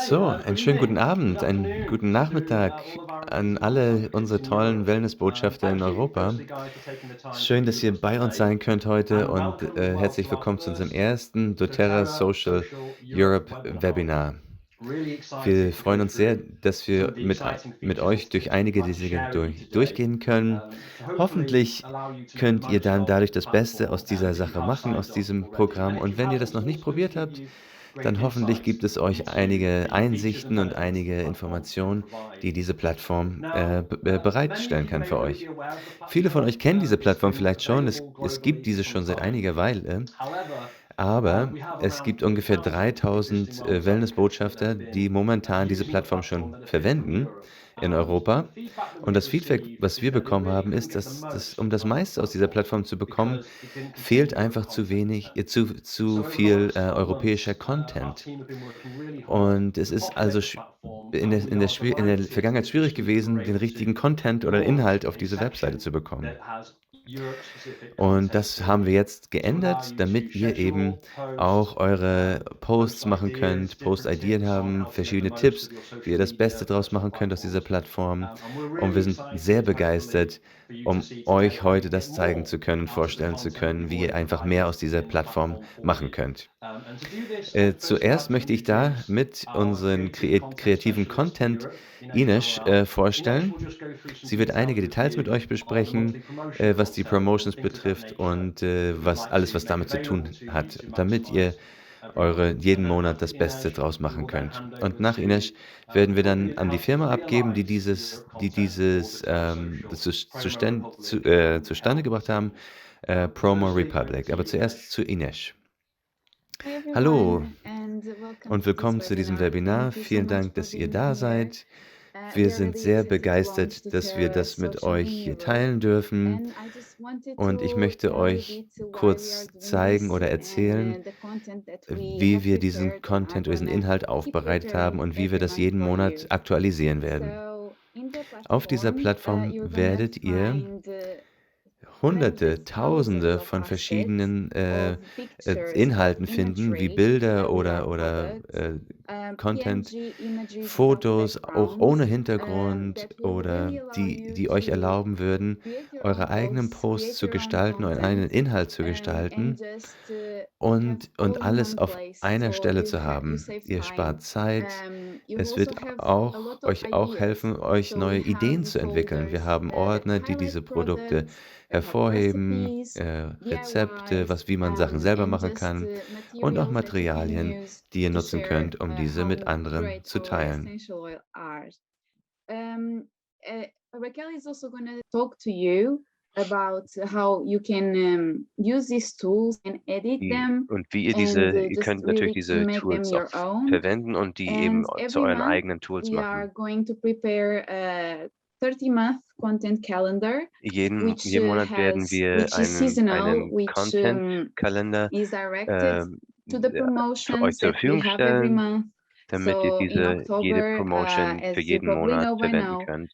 So, einen schönen guten Abend, einen guten Nachmittag an alle unsere tollen Wellnessbotschafter in Europa. Schön, dass ihr bei uns sein könnt heute und herzlich willkommen zu unserem ersten doTERRA Social Europe Webinar. Wir freuen uns sehr, dass wir mit euch durch einige dieser durchgehen können. Hoffentlich könnt ihr dann dadurch das Beste aus dieser Sache machen, aus diesem Programm. Und wenn ihr das noch nicht probiert habt, dann hoffentlich gibt es euch einige Einsichten und einige Informationen, die diese Plattform bereitstellen kann für euch. Viele von euch kennen diese Plattform vielleicht schon. Es gibt diese schon seit einiger Weile, aber es gibt ungefähr 3000 Wellness-Botschafter, die momentan diese Plattform schon verwenden in Europa. Und das Feedback, was wir bekommen haben, ist, dass um das meiste aus dieser Plattform zu bekommen, fehlt einfach zu viel europäischer Content. Und es ist also in der Vergangenheit schwierig gewesen, den richtigen Content oder Inhalt auf diese Webseite zu bekommen. Und das haben wir jetzt geändert, damit ihr eben auch eure Posts machen könnt, Post-Ideen haben, verschiedene Tipps, wie ihr das Beste draus machen könnt aus dieser Plattform. Und wir sind sehr begeistert, um euch heute das zeigen zu können, vorstellen zu können, wie ihr einfach mehr aus dieser Plattform machen könnt. Zuerst möchte ich da mit unseren kreativen Content Ines vorstellen. Sie wird einige Details mit euch besprechen, was die Promotions betrifft und was damit zu tun hat, damit ihr jeden Monat das Beste draus machen könnt. Und nach Ines werden wir dann an die Firma abgeben, das zustande gebracht haben, Promo Republic. Aber zuerst zu Ines. Hi Hallo everyone, and welcome und to this willkommen zu diesem webinar. Webinar. Thank you so Vielen much Dank, for dass ihr being da here. seid. We Wir are sind really sehr excited to launch begeistert, dass wir doTERRA das mit Social euch in hier Europe, teilen dürfen. and I just wanted Und ich to möchte tell you a euch bit why we are kurz doing zeigen this oder and erzählen, the content that we wie have wir diesen prepared and are Content oder diesen gonna Inhalt keep aufbereitet haben preparing und wie wir every das month jeden for Monat you. aktualisieren werden. So in the Auf dieser platform, Plattform you're gonna werdet ihr find Hunderte, hundreds, thousands Tausende of von assets verschiedenen of pictures of Inhalten finden, wie imagery Bilder that we are oder product, Content, PNG images without Fotos, auch ohne backgrounds, Hintergrund that will oder really allow you die euch to erlauben würden, create your own eure eigenen posts, Posts create zu your own gestalten, euren content, eigenen Inhalt zu and gestalten just have und all in alles one auf place. einer So Stelle zu you haben. save Ihr spart time. Zeit. You Es also wird have a auch lot of euch auch ideas. helfen, euch So we neue Ideen have zu entwickeln. Wir folders haben that Ordner, die highlight diese Produkte products, that have hervorheben, recipes, Rezepte, DIYs, wie man Sachen selber and machen just kann und auch materials that you can Materialien, use die ihr to nutzen share könnt, um diese mit how anderen great zu our teilen. essential oil are. Um, Raquel is also going to talk to you about how you can use these tools and edit them and Ihr just könnt natürlich really diese make them Tools auch your own. verwenden und die eben And zu every euren month, eigenen Tools we are machen. going to prepare a 30-month content calendar, Jeden Monat werden wir which is seasonal, einen which Content-Kalender is directed ähm, to the für euch promotions zur that we Verfügung have every stellen, month. damit ihr So in jede October, Promotion für as you jeden probably Monat know by verwenden now, könnt.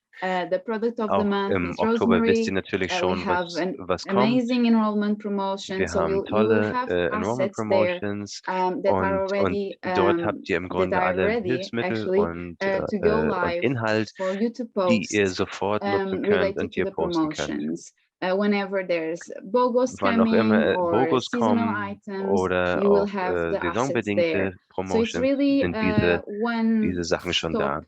the product of the Auch month im is Oktober wisst ihr rosemary. natürlich We schon, have an was kommt. amazing enrollment promotion. Wir So haben you will tolle have Enrollment assets there Promotions that are und already dort habt ihr im Grunde alle Hilfsmittel actually to go und live Inhalt, for you to die ihr post sofort nutzen könnt related und to die ihr the posten könnt. promotions. Whenever there's BOGOs Wann auch coming immer or BOGOs seasonal kommen items, oder you will auch have the assets there. saisonbedingte So it's Promotions, really sind one diese Sachen schon stop da.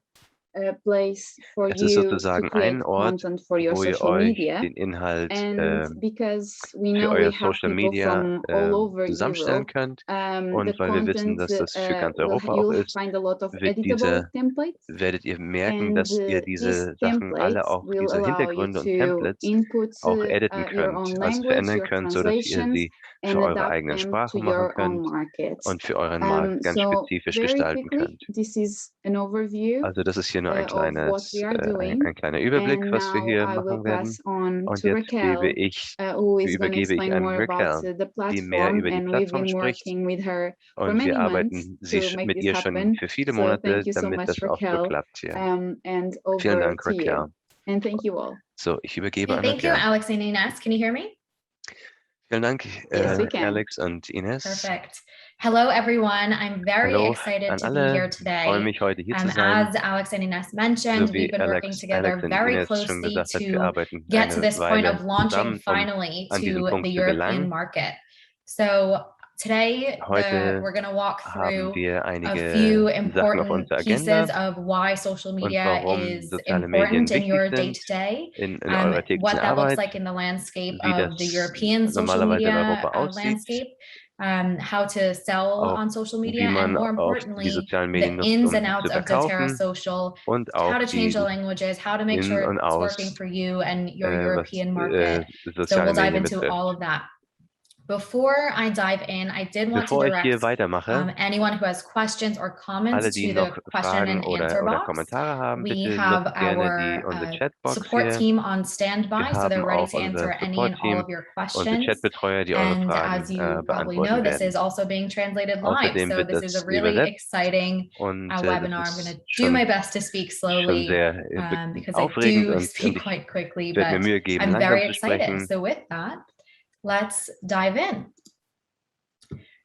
place for Es ist you to sozusagen ein create Ort, content for your wo ihr social euch media. den Inhalt And because we für know euer we have Social people Media from all over zusammenstellen Europe, könnt. the Und weil wir wissen, content dass das für ganz Europa auch you'll ist, find a lot of wird editable diese templates, werdet ihr merken, and dass ihr these diese Sachen alle templates auch will diese allow you Hintergründe und to Templates input auch editen your könnt, own also language, verändern your könnt, sodass ihr translations, sie für and eure adapt eigene them to Sprache machen your own könnt markets. und für euren Markt ganz So spezifisch very gestalten quickly, könnt. this is an overview Also das ist hier nur of what we are doing. ein kleiner Überblick, And was wir now hier I will machen werden. pass on Und to jetzt Raquel, who is going to übergebe ich explain an more about Raquel, the die mehr platform. über die And we've Plattform been spricht. working with her for Und wir many months arbeiten to make mit this ihr schon happen. für viele So thank Monate, you so damit much, das auch so Raquel. klappt hier. And Vielen over Dank, to you. Raquel. And thank you all. So, ich übergebe Hey, an thank you, Raquel. Alex and Ines. Can you hear me? Vielen Dank, Yes, we can. Alex und Ines. Perfect. Hello, everyone. I'm very Hallo excited an to be here alle. Ich freue today. mich, heute hier zu sein. As Alex and Ines So mentioned, we've wie been working Alex together und very Ines schon closely gesagt hat, wir to arbeiten get to eine this point Weile of launching zusammen, um finally an diesen to Punkt the zu European gelangen. market. So today, Heute we're going to walk haben through wir a few einige Sachen auf important unserer pieces Agenda of why social und media warum is soziale important Medien in wichtig your sind day-to-day, in eurer täglichen what that looks Arbeit, like in the landscape wie of the das European social normalerweise in media Europa aussieht, landscape, how to sell auch on social wie media, and man more auch die importantly, sozialen the Medien nutzt, ins and um zu outs of doTERRA verkaufen social, und how auch to change the die languages, how to make In- sure und it's working Aus, for you and your was European market. So soziale we'll dive Medien into all betrifft. of that. Before I dive in, I did want to Bevor ich hier direct weitermache, anyone who has questions or alle, comments die to the noch question Fragen and answer oder box. Kommentare haben, We bitte nutzt have gerne our unsere Chatbox support hier. team on Wir standby, so they're haben ready auch to answer unser any and all Support-Team, of your unsere questions. Chatbetreuer, die eure And Fragen as you probably know, beantworten this werden. is also being translated live. Außerdem So wird this is a das really übersetzt exciting und das webinar. I'm going ist to do my schon best to speak schon slowly sehr because I aufregend do und speak ich quite quickly, werde mir but Mühe geben, I'm langsam very zu excited. sprechen. So with that, let's dive in.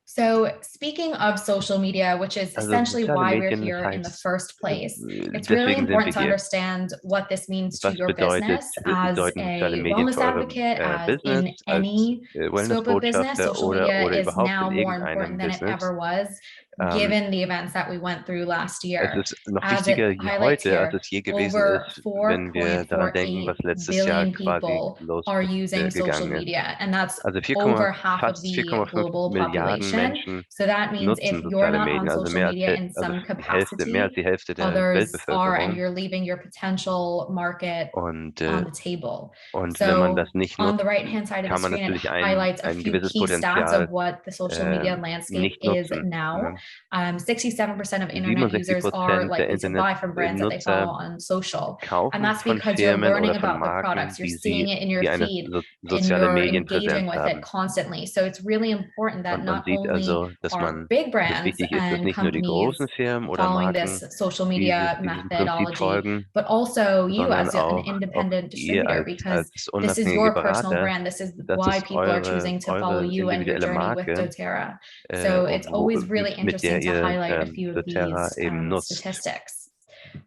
So speaking of social media, which is Also essentially soziale why we're Medien here in the heißt, first place, it's really deswegen sind wir important to hier. understand what this means to Was your business as bedeuten soziale a Medien wellness für eure advocate, as Business in als any scope of business. Wellness-Botschafter Social media oder is überhaupt now in more irgendeinem important than it Business? ever was, Ähm, given the events that we went through last Es year. ist noch As it wichtiger highlights heute, als here, es je gewesen over ist, wenn wir daran denken, was 4.48 letztes Jahr billion quasi people are using social losgegangen ist. media, and that's Also over half of fast the 4,5 global Milliarden population. Menschen So that means if nutzen you're soziale not on Medien, also social media in some mehr als capacity, die Hälfte der others are, and Weltbevölkerung. you're leaving your potential market Und on the table. wenn man So das nicht on the nutzt, right hand side of the kann man screen, it natürlich highlights a ein few gewisses key stats Potenzial of what the social media landscape nicht is nutzen. now. 67% of internet users are 67% der likely to buy from brands that they Internetnutzer follow on social. And kaufen that's von because you're Firmen learning oder von about the Marken, products, you're seeing it in your die eine feed, and soziale you're engaging Medienpräsenz with it haben. constantly. So it's really important that Und man not sieht only also, dass are big es brands wichtig ist, dass and nicht nur die companies großen Firmen oder following this Marken social media diesem Prinzip methodology, folgen, but also you sondern as an auch independent ihr distributor, because als this is unabhängige your personal Berater, brand. This is das why ist people are choosing to follow eure you and your individuelle journey with Marke, doTERRA. So it's always really mit der interesting to ihr highlight a few of doTERRA these eben nutzt. statistics.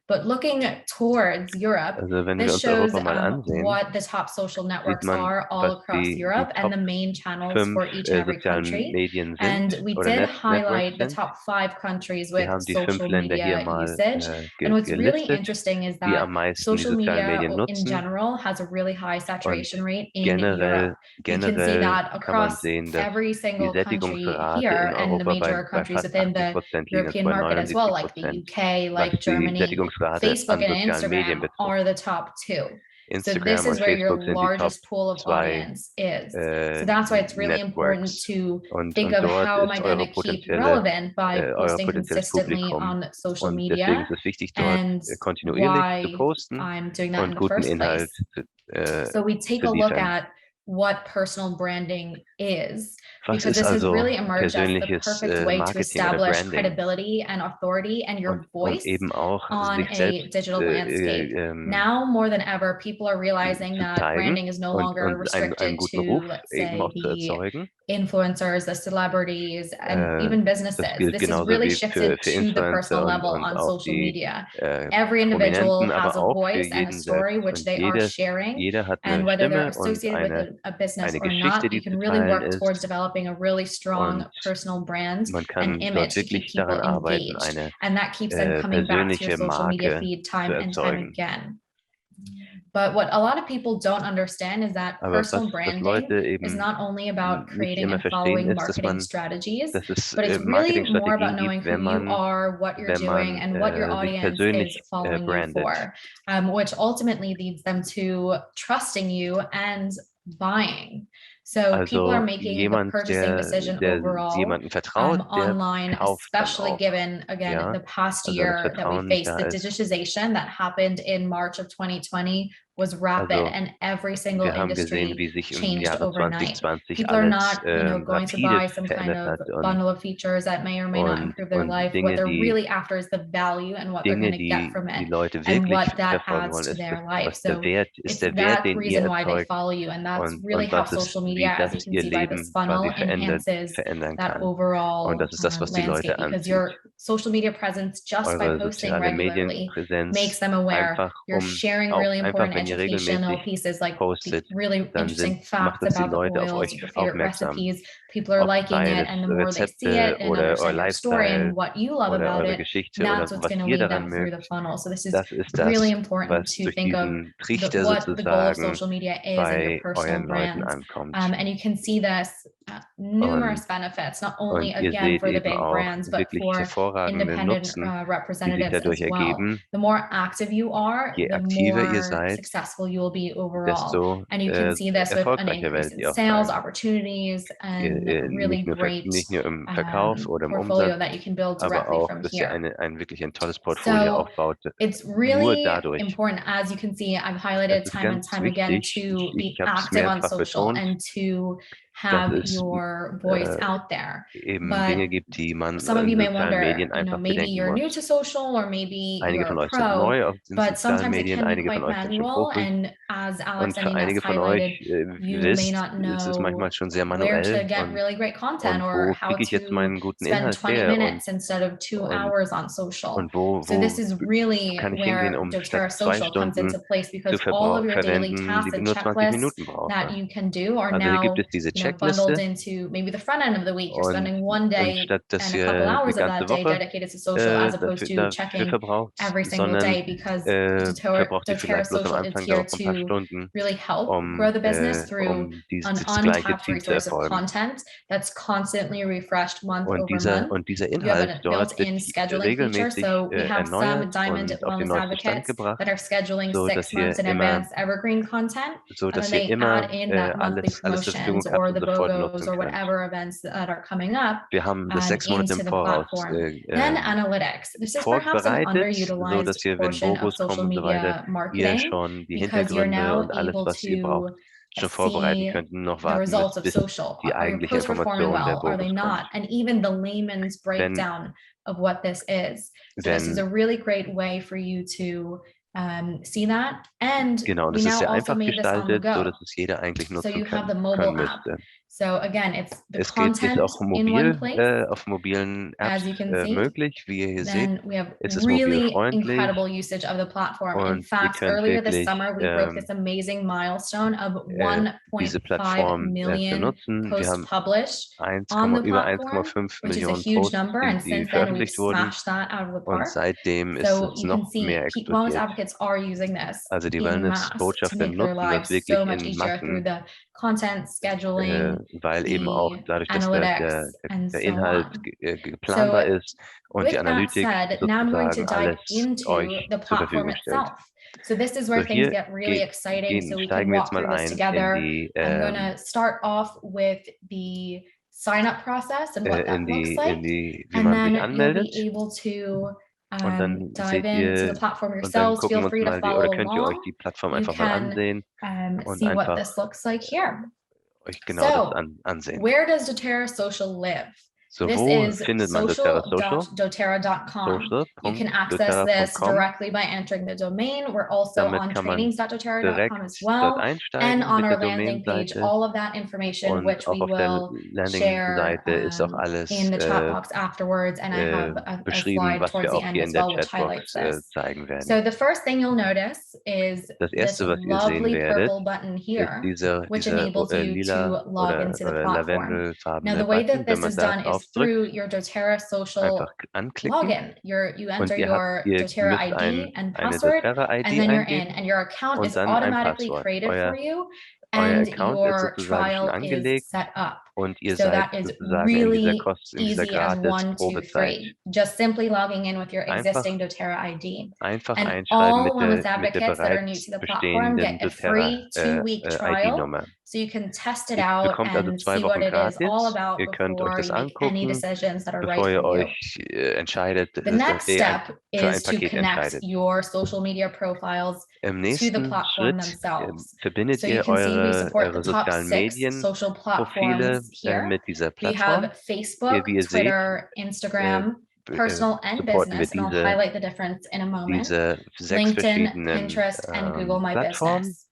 But looking towards Europe, Also wenn wir this uns shows Europa mal ansehen, what the top social sieht networks man, are all was across die Europe and Top the main channels 5 for each and every sozialen country. Medien sind And we oder did Networks highlight the sind. top 5 countries Wir with haben die 5 social Länder hier media mal usage. And what's really gelistet, interesting is die that am meisten die social sozialen media Medien in nutzen. general has a really high Und saturation rate in Europe. You can see generell that kann man across sehen, dass every die single country Sättigungsrate here in and the Europa major bei countries fast within the 80% liegt, also European bei market as well, like the 79%, UK, was like die Germany. Sättigungsrate Facebook an and sozialen Medien Instagram betrifft. are the top 2. So this Instagram is und where your Facebook sind die Top largest pool of 2 audience is. So that's why it's really important Networks. to Und think of dort how am ist I going to keep relevant by euer posting potenzielles consistently Publikum. on social Und deswegen media, ist es wichtig, dort and kontinuierlich zu why posten I'm doing that in und the guten first Inhalt place. So we take zu a look liefern. at what personal branding is, Was because ist this has also really emerged as the persönliches perfect way to Marketing oder establish Branding credibility and authority and your und voice eben auch on sich a selbst digital landscape. Now more than ever, people are realizing zu that zeigen branding is no und longer einen restricted guten to, Ruf let's eben say, auch zu the erzeugen. influencers, the celebrities, and even Das businesses. gilt This has genauso really wie shifted für to the personal Influencer level und on auch social die media. Every individual Prominenten, has aber a auch für voice and a jeden story selbst. which Und they are sharing. jeder hat And eine whether they're Stimme und associated with a business eine or Geschichte, not, you die zu can really teilen work towards ist. developing a really strong Und personal brand man and kann dort image to keep wirklich people daran arbeiten, engaged. eine And that keeps them coming back to your persönliche social media Marke feed zu time and time erzeugen. again. But what a lot of people don't understand is that Aber personal was branding Leute is eben not only about nicht creating immer and verstehen, following ist, marketing strategies, dass es but it's really more about Marketingstrategien gibt, knowing who you are, what you're wenn doing, man and what your sich audience is persönlich following you brandet. for, which ultimately leads them to trusting you and buying. So people are Also making the jemand, purchasing decision der overall jemandem vertraut, der online, kauft dann especially auch. given, again, Ja, the past also das year that we Vertrauen faced, da the ist. digitization that happened in March of 2020 was rapid, Also, and every single wir haben gesehen, industry wie sich im changed Jahre overnight. 2020 People are alles, not, going to rapide buy some kind verändert of hat bundle of features that may or may not improve their und life. What Dinge, they're die really after is the value and what they're going to get die from it Leute and wirklich what that verfolgen adds wollen, to ist their das, life. was So ist it's der Wert, that den ihr reason why they erzeugt follow you. And that's really und how was es social wie media, as you das can ihr see by this Leben quasi funnel, enhances verändern that kann. Und overall das ist das, was die landscape, Leute because anzieht. your social media presence, just by Eure posting soziale regularly, Medienpräsenz makes them aware. einfach You're sharing really important wenn ihr educational regelmäßig pieces, like postet, really dann interesting macht facts es die about the Leute auf oils, euch your favorite aufmerksam, recipes. People are liking seien it, es and the more they see Rezepte it and oder euer understand your story Lifestyle and what you love oder about eure it, Geschichte oder that's what's was going to ihr lead daran them through the mögt. funnel. So this is Das ist really das, important was to durch think of diesen Trichter what the goal of sozusagen social media is in your bei personal euren Leuten brand. ankommt. And you can see this numerous Und benefits, not only ihr again seht for the eben big auch brands, but wirklich for hervorragende independent Nutzen, die sich representatives dadurch as well. ergeben. The more active you are, Je the aktiver ihr more seid, successful you will be overall. desto And you can see this with an erfolgreicher increase werdet in ihr auch sales sein. opportunities and really great Nicht nur im Verkauf oder im portfolio Umsatz, that you can build aber directly auch, from dass ihr here. wirklich ein tolles Portfolio So aufbaut. it's Nur really dadurch. important, as you can see, I've Es highlighted ist time and ganz time again wichtig, to ich be habe es active on mehrfach social betont, and to dass have es your voice äh, out there. eben But Dinge gibt, die man some of in you may sozialen wonder, Medien einfach maybe bedenken you're new muss. to social, or maybe Einige you're von a euch sind pro, neu auf den but sozialen sometimes it Medien, can be einige quite von euch sind schon manual. Profis. And as Alex Und and für Ines einige von highlighted, euch, you may wisst, not ist es know manchmal schon sehr where to manuell get really great content und or wo how kriege ich jetzt to meinen guten spend Inhalt 20 her minutes instead of 2 und hours on social. So this wo is really kann ich hingehen, where um statt doTERRA 2 social comes Stunden into place, zu because all of your daily verwenden, tasks die and nur 20 checklists Minuten that brauche. you can do are Also hier gibt now, es diese bundled Checkliste into maybe the front end of the week. You're und spending one day statt dass and a couple ihr die hours of ganze that day Woche dedicated to social, as opposed to dafür checking verbraucht, every single sondern day, because verbraucht ihr doTERRA vielleicht bloß am social is Anfang der here Woche ein paar to Stunden, really help grow the business through an das gleiche untapped Ziel zu resource of erfolgen. content that's constantly refreshed month over month. Dieser You have Inhalt a dort wird built-in scheduling feature. regelmäßig So we have some erneuert diamond und auf den wellness neuesten Stand advocates gebracht, that are scheduling so 6 dass months ihr in advance evergreen content, and then they add in that monthly alles zur Verfügung promotions habt or und the sofort BOGOs nutzen or könnt. whatever events that are coming up Wir haben das 6 Monate into im the Voraus platform. Then analytics. This is perhaps an vorbereitet, so underutilized dass ihr, wenn portion of Logos kommen social und so weiter, media ihr marketing, schon die because you're Hintergründe now und alles, able was ihr to braucht, schon vorbereiten see könnt und noch the warten results müsst, of bis social. die Are your eigentliche posts performing Information der well? Are they Bogus kommt. not? And even the layman's Denn breakdown of what this is. So this is a really great way for you to see that. And genau, we das ist now sehr also einfach made this on the gestaltet, so go. dass es jeder eigentlich So nutzen you have the können mobile app. müsste. So again, it's the Ist content auch in one mobil, place, auf mobilen Apps as you can see. möglich, wie ihr hier seht. Then we have Es ist really mobilfreundlich incredible usage of the platform. In und ihr fact, könnt earlier this wirklich summer, we broke this amazing milestone of diese 1.5 Plattform million benutzen. Wir posts haben published on the über platform, 1,5 which is a Millionen huge Posts, number. And die since then, we've veröffentlicht wurden. smashed that out of the Und park. seitdem ist So es you can noch see mehr wellness explodiert. advocates are using this Also die in mass to Wellness-Botschafter make their nutzen das lives wirklich so much in easier through Massen, the content scheduling, weil eben auch the dadurch, dass analytics, and der so Inhalt on. planbar So ist und die with that Analytik said, now I'm going to sozusagen dive alles into euch the zur platform Verfügung stellt. itself. So this is So where things hier get really exciting. So we can steigen wir jetzt walk mal through this ein in together. die I'm going to start off with the sign-up process and what that looks like. wie And man sich then you'll anmeldet. be able to Und dann dive seht into the ihr, platform und dann yourselves. gucken Feel wir uns free to mal oder follow könnt ihr euch along. die Plattform You einfach mal can ansehen und see what einfach this looks like here. euch genau das So ansehen. where does doTERRA Social live? So This wo is findet man doTERRA Social? social.doterra.com. You can access this social.doterra.com. directly by entering the domain. We're also Damit on kann man trainings.doterra.com as direkt dort well. And einsteigen on mit our der landing page, Domainseite. all of that information, Und which auch we auf der will share Landingseite ist auch alles in the chat box afterwards. And I have a beschrieben, slide was towards wir the auch end hier as in der well, which highlights Chatbox this. zeigen werden. So the first thing you'll notice is Das this erste, was ihr sehen lovely werdet, purple button ist here, which dieser enables you lila to log into the oder platform. Now, lavendelfarbene the way Button. that Wenn this man is da done is drauf through drückt, your doTERRA social einfach anklicken login. You und enter your doTERRA müsst ID and eine password, doTERRA-ID and then you're in, eingeben and your account und is dann ein automatically Passwort. created for you, Euer and Account ist your sozusagen schon trial is angelegt set up. Und ihr So seid that is sozusagen in dieser really in dieser easy as gratis 1, 2, Probezeit 3. Just simply logging in with your einfach existing doTERRA ID. einfach And einschreiben all wellness mit der advocates that are new bereits to the platform bestehenden get a doTERRA, free 2-week trial. ID-Nummer. So you can test it Ihr out bekommt also and 2 see what Wochen it is all gratis. about Ihr könnt euch before das you make any angucken, decisions that are right bevor ihr for you. euch, entscheidet, The next ihr ein step für ein is to Paket connect entscheidet. your social media profiles Im to the nächsten platform Schritt, themselves. verbindet So you ihr can see we support the eure top sozialen 6 social Medienprofile, platforms here. mit dieser We Plattform. have Facebook, Wie ihr seht, Twitter, Instagram, personal and supporten wir business, and I'll highlight the difference in a moment. diese 6 LinkedIn, verschiedenen, Pinterest, and Google My Plattformen. Business.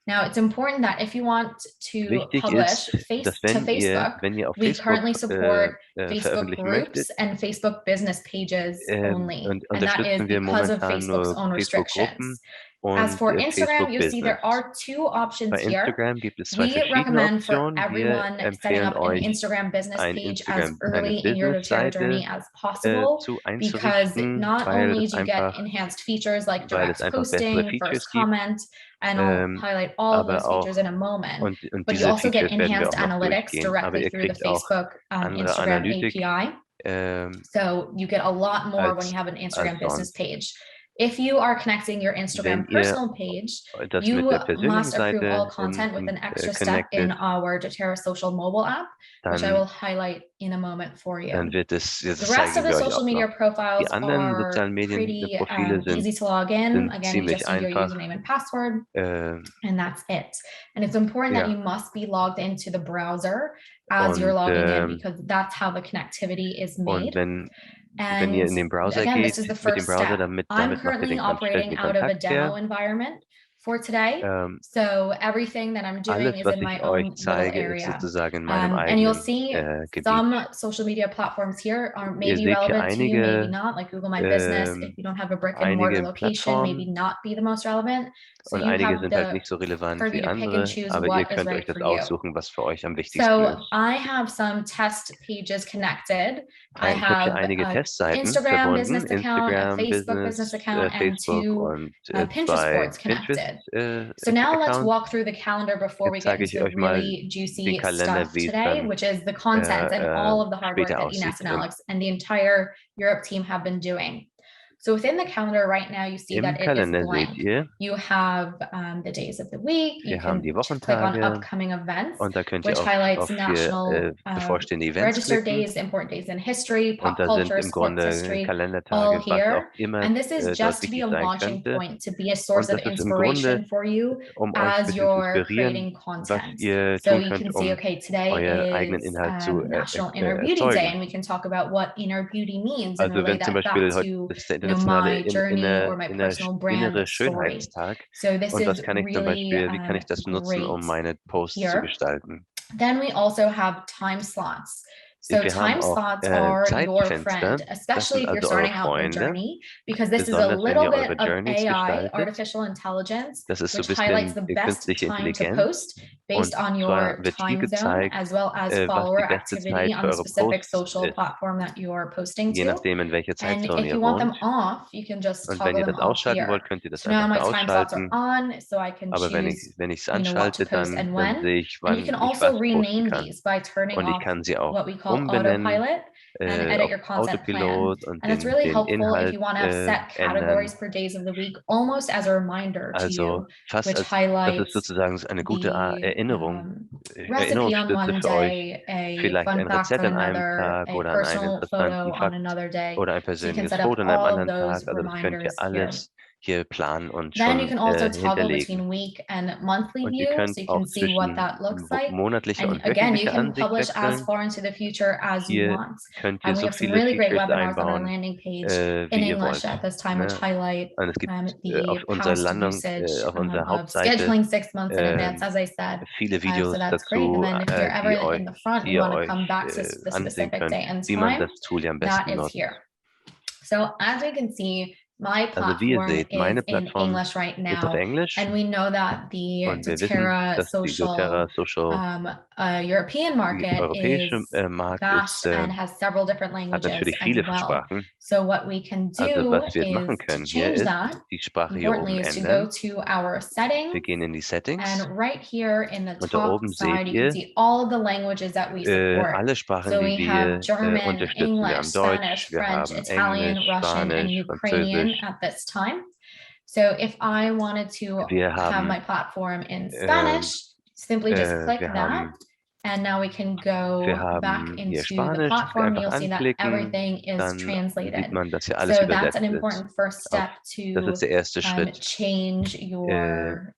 Now, it's important that if you want to Wichtig publish ist, dass to Facebook, wenn ihr auf we Facebook, currently support Facebook veröffentlichen möchtet, groups and Facebook business pages only. und And that is unterstützen wir because of momentan Facebook's nur own Facebook-Gruppen restrictions. As und, for Instagram, Facebook you see there Business. are 2 options Bei here. Instagram gibt es 2 We verschiedene recommend for Optionen. Wir everyone setting empfehlen up an euch, Instagram business eine page as early in your doTERRA Business-Seite, journey as possible, zu because einzurichten, not weil only es do you get einfach enhanced features like weil es direct einfach bessere posting, Features first gibt, comment, and I'll highlight all of aber those features auch in a moment. und But you diese also get Features werden wir enhanced auch noch analytics durchgehen. Aber directly ihr through the kriegt auch Facebook, andere Instagram Analytik, API. ähm, So you get a lot more when you have an Instagram business sonst. page. If you are connecting your Instagram Wenn ihr personal page, das you mit der persönlichen must approve all Seite content with an extra step connected, in our doTERRA social mobile app, which I dann will highlight in a moment for you. wird es The das rest of zeigen the wir euch social auch media noch. profiles Die anderen are sozialen pretty Medienprofile easy to log in. sind Again, you ziemlich just need your einfach. username and password, Äh, and that's it. And it's important that Ja. you must be logged into the browser as you're und, logging in, because that's how the connectivity is und made. wenn ihr in den Browser Again, geht, this is the mit dem first Browser, step. damit I'm macht ihr currently stellt operating den out of a Kontakt demo her. environment for today. So Everything that I'm doing alles, is was in my ich own euch little zeige, ist area. sozusagen in meinem And you'll eigenen, see Gebiet. some social media platforms here are Ihr maybe seht hier relevant to you, maybe einige, not, like Google My Business. If you don't have a brick and mortar einige location, maybe Plattformen not be the most relevant. So und you einige have sind halt the nicht so relevant for you wie to pick and andere, choose aber ihr what is könnt euch right das for you. aussuchen, was für euch am wichtigsten So ist. I have some test pages connected. I Ich habe hier have einige an Testseiten Instagram verbunden, business account, a Instagram Facebook business account, and Facebook 2 und, Pinterest 2 boards connected. Pinterest, So now let's Accounts. walk through the calendar before we Jetzt get zeige into ich the euch mal really den juicy Kalender, stuff wie es today, dann, which is the content and all of the hard work später that Ines aussieht. and Alex and the entire Europe team have been doing. So within the calendar right now, you see Im that it is Kalender blank. seht ihr, You have the days of the week. You wir haben can die click on Wochentage upcoming events, und da könnt ihr which auch highlights auf national bevorstehende Events register klicken. days, important days in history, pop Und da sind culture, im sports Grunde history, all Kalendertage, was auch here. immer And this is dort just to be wichtig a sein launching könnte. point, to be a source Und of das ist im Grunde, inspiration for you um euch ein as bisschen zu you're inspirieren, creating was content. ihr So tun you könnt, can see, okay, today euren eigenen is Inhalt zu National Inner Beauty Day, and erzeugen. we can talk about what inner beauty means and Also wenn relate zum that Beispiel back heute to das ist der my internationale journey or my personal brand innere story. Schönheitstag. So this Und was is kann ich zum really Beispiel, wie kann ich das nutzen, um great meine Posts zu here. gestalten? Then we also have time slots. So Wir haben time auch slots are your Zeitfenster. friend, Das especially sind if you're also eure starting out your Freunde, journey, because this is a besonders wenn little ihr eure bit of Journeys AI, gestaltet. artificial intelligence, Das ist so ein which highlights bisschen the best künstliche time to Intelligenz. post based Und on zwar your wird hier time zone, gezeigt, as well as was die follower beste activity Zeit on für the eure specific Posts social ist, platform that you are posting je to. nachdem, in welcher And Zeitzone if ihr you want them wohnt. off, you can just Und wenn toggle ihr them das off ausschalten here. wollt, könnt ihr das So now einfach my time slots are ausschalten. on, so I can Aber wenn choose ich es what to anschalte, post and dann when. sehe ich, And you wann can ich also was posten rename kann. these by turning Und ich off kann sie auch what we call umbenennen autopilot and edit auf your content plan. Autopilot und And it's really den helpful if Inhalt you want to have set ändern. categories for days of the week, almost as a reminder to Also you, fast which das ist highlights sozusagen eine gute the recipe on Erinnerungsstütze one für euch. day, a Vielleicht fun ein fact Rezept on an einem another, Tag a oder an einen personal photo interessanten on Fakt another day. oder ein So you can persönliches set up Foto an einem all of anderen those Tag. Also das könnt ihr reminders here. alles hier planen und Then you schon can also toggle hinterlegen. between week and monthly Und ihr view, könnt so you auch can see what that zwischen looks like. monatlicher And und again, you wöchentlicher can Ansicht publish as wechseln. far into the future as you Hier want. könnt ihr And we so have some viele really great Features webinars on our einbauen, landing page in wie ihr English wollt. at this time, which Ne? highlight Und es gibt the auf unserer past Landung, usage auf unserer of Hauptseite scheduling 6 months in advance, as I said. viele So Videos that's great. And dazu, then if you're ever in the front and die you ihr want to euch come back to the ansehen specific könnt, day and wie man time, das Tool ja am that besten is nutzt. here. So as we can see, My Also wie ihr platform seht, is meine in Plattform English right ist auf now, Englisch and we know that the und wir wissen, doTERRA dass die doTERRA social Social, European die market europäische is Markt vast ist, and has several different hat languages natürlich as viele well. Sprachen. So what we can Also do was wir jetzt machen is to können hier change ist, that. die Sprache hier oben Importantly is to go ändern. to our Wir settings, gehen in die Settings and right here in the und da top oben seht side, you can ihr see all of the languages that we support. alle Sprachen, So die we have wir German, unterstützen. Wir English, haben Spanish, Deutsch, wir French, haben Italian, Englisch, Russian, and Spanisch, Ukrainian Französisch. at this time. So if I wanted to Wir have my haben, platform in Spanish, simply just click wir that. haben, And now we can go wir back haben hier into the Spanisch. platform. Einfach You'll see that anklicken, everything is dann sieht translated. man, dass hier alles So that's an übersetzt ist. important first step Das to ist der erste Schritt, change your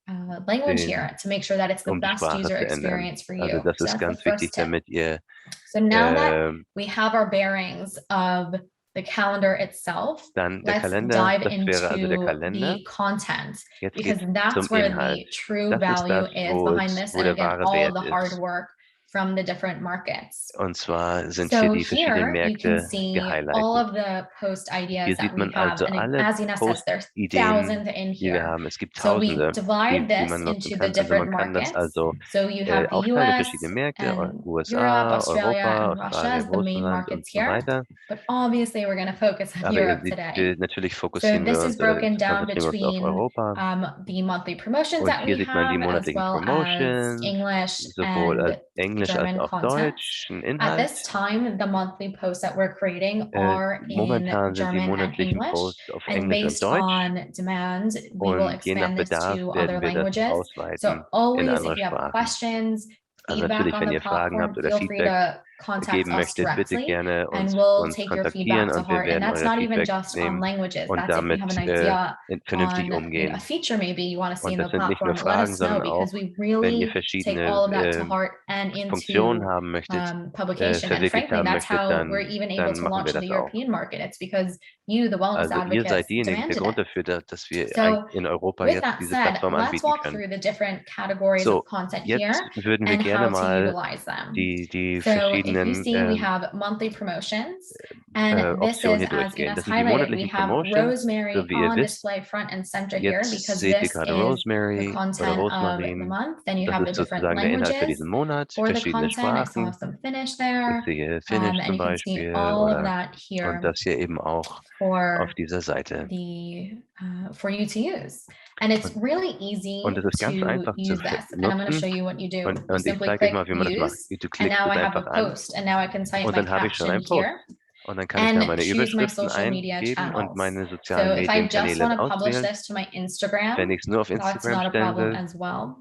language here to make sure that it's the um die best Sprache user zu ändern. experience for Also you. das So ist that's the ganz first wichtig, tip. damit ihr So now that ähm, we have our bearings of the calendar itself, dann der let's Kalender, dive das wäre also der into Kalender. the content, Jetzt because geht's that's zum where Inhalt. the true Das ist value das, is behind this, wo and der again, wahre all of Wert the hard ist. work from the different markets. Und zwar sind hier So die verschiedenen here you can Märkte see all gehighlightet. of the post ideas Hier that sieht we man have, also and alle as Ina says, there's Postideen, thousands in die wir here. haben. Es gibt So we Tausende, divide die this man nutzen into the kann. Also different man kann das markets. also So you have the aufteilen in US verschiedene Märkte, and Europe, USA, Australia, Europa, and Russia Australien, as the main Russland und markets so here. weiter. But obviously we're going to focus on Aber ihr Europe seht, today. natürlich So fokussieren wir this is uns, broken down konzentrieren wir uns auf between Europa. the monthly promotions Und that hier we sieht man die have, as monatlichen well as Promotions, English sowohl and Englisch als German auch content. deutschen At Inhalt. this time, the monthly posts that we're creating are in Momentan sind die German and monatlichen English, Posts auf and Englisch und based Deutsch. on demand, we will Und je nach expand this Bedarf to werden other wir das languages. ausweiten So in always, if andere you have Sprachen. questions, Also feedback natürlich, on wenn the ihr Fragen platform, habt oder feel free Feedback to contact geben us möchtet, bitte directly, gerne and uns we'll take your kontaktieren feedback to und wir heart. And werden that's euer not even Feedback just on nehmen languages. und That's if you damit have an idea vernünftig on a umgehen. feature maybe you want to see Und in the das sind nicht nur platform. Let Fragen, us know, sondern because auch, we wenn ihr really take verschiedene all of that to heart and Funktionen into haben möchtet, publication. And verwirklicht frankly, haben that's möchtet, how we're even able dann to machen wir launch in das the auch. European market. It's because you, the wellness Also ihr seid advocates, diejenigen, der demanded Grund it. dafür, dass wir So in Europa with jetzt that diese said, Plattform let's anbieten walk können. through the different categories So, of content jetzt here würden wir and gerne how to mal utilize them. die So if you verschiedenen see, we have monthly promotions, and this Optionen is, hier as durchgehen. Ines Das sind die highlighted, we monatlichen have Promotions, Rosemary so wie ihr on wisst. display front and center here, Jetzt because seht ihr this gerade is the Rosemary oder content of the Rosmarin. month. Then you Das have the ist different sozusagen der Inhalt für languages diesen Monat, for the verschiedene content. I saw Sprachen. some Finnish Ich there, sehe Finnish and zum you can see Beispiel all of that und here das hier eben auch for auf dieser Seite. for you to use. And it's really easy Und es ist ganz to einfach zu use this. And I'm going to show nutzen. you what you do. You Und ich simply zeige euch click mal, wie man das macht. use, Du and klickst now es I have a einfach an post, and now I can type und my dann habe ich schon caption einen Post. here Und dann kann ich da and meine choose my Überschriften social media eingeben und channels. meine So sozialen if I just Medienkanäle want to publish auswählen. this to my Instagram, Wenn ich es nur auf that's Instagram not a stellen problem will, as well.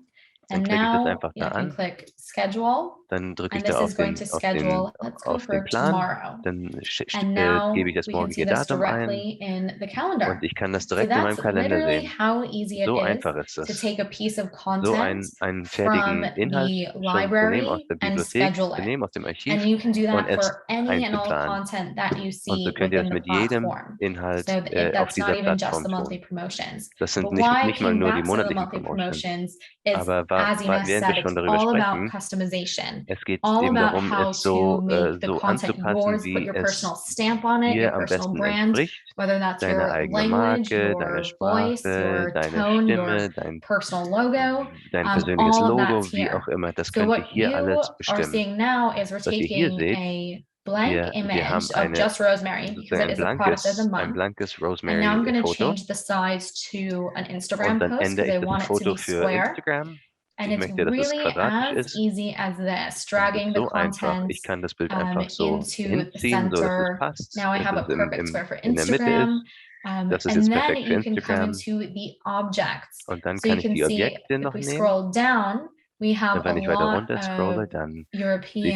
dann And klicke ich das now einfach da you can an. click schedule, Dann drücke ich and this da is going to schedule, let's go auf den for Plan. tomorrow. Dann And now gebe ich das we can see morgige this Datum ein directly in the calendar. und ich kann das So direkt in meinem that's Kalender literally sehen. how easy it So is einfach ist to das. take a piece of So content einen from fertigen Inhalt the schon zu nehmen aus library der and Bibliothek, schedule zu it. nehmen aus dem And Archiv you can do und that es for any and all einzuplanen. content that you Und so see könnt ihr das within the mit jedem platform. Inhalt So auf that's not dieser even just Plattform the monthly tun. promotions. Das sind But nicht why I mal came nur die back to the monatlichen monthly Promotions. promotions is, Aber as Ina während wir said, schon it's darüber all about sprechen, customization. es geht All eben about darum, how es to make the so content anzupassen, yours, put wie your es personal stamp on it, your dir am personal besten brand, entspricht. whether that's Deine your eigene language, Marke, deine your voice, Sprache, your deine tone, your Stimme, personal logo, dein persönliches all of Logo, that's wie auch here. immer. Das So könnt ihr what hier you alles are bestimmen. seeing now is we're Was ihr hier taking seht, a blank wir haben image of just Rosemary, because sozusagen it is the product of the ein month. blankes And now I'm going to Rosemary-Foto change the size to an und Instagram dann post ändere because ich I das in want it to Foto be für square. Instagram. And Ich it's möchte, dass es really quadratisch as ist. easy as this, Und es ist dragging the so einfach. content Ich kann das Bild einfach so into the hinziehen, so dass es center. passt, Now I dass have a es perfect square for in der Mitte Instagram. ist. Das ist And jetzt then perfekt für you can come Instagram. into the objects. Und dann So you kann ich can die see Objekte if noch we nehmen. scroll down, we have Und a wenn ich weiter lot runter scrolle, of dann sieht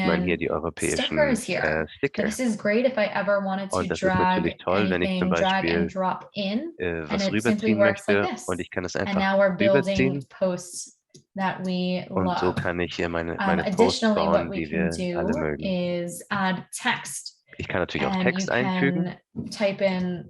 man hier European die europäischen stickers here. So Sticker. this is great if I ever wanted to Und das ist drag natürlich toll, wenn ich zum anything, drag and Beispiel drop in, and was it simply rüberziehen works like möchte this. und ich kann es And einfach now we're building rüberziehen. posts that we Und so love. kann ich hier meine Posts Additionally, what bauen, we die can wir alle do mögen. is add text. Ich kann natürlich auch And you Text einfügen. can type in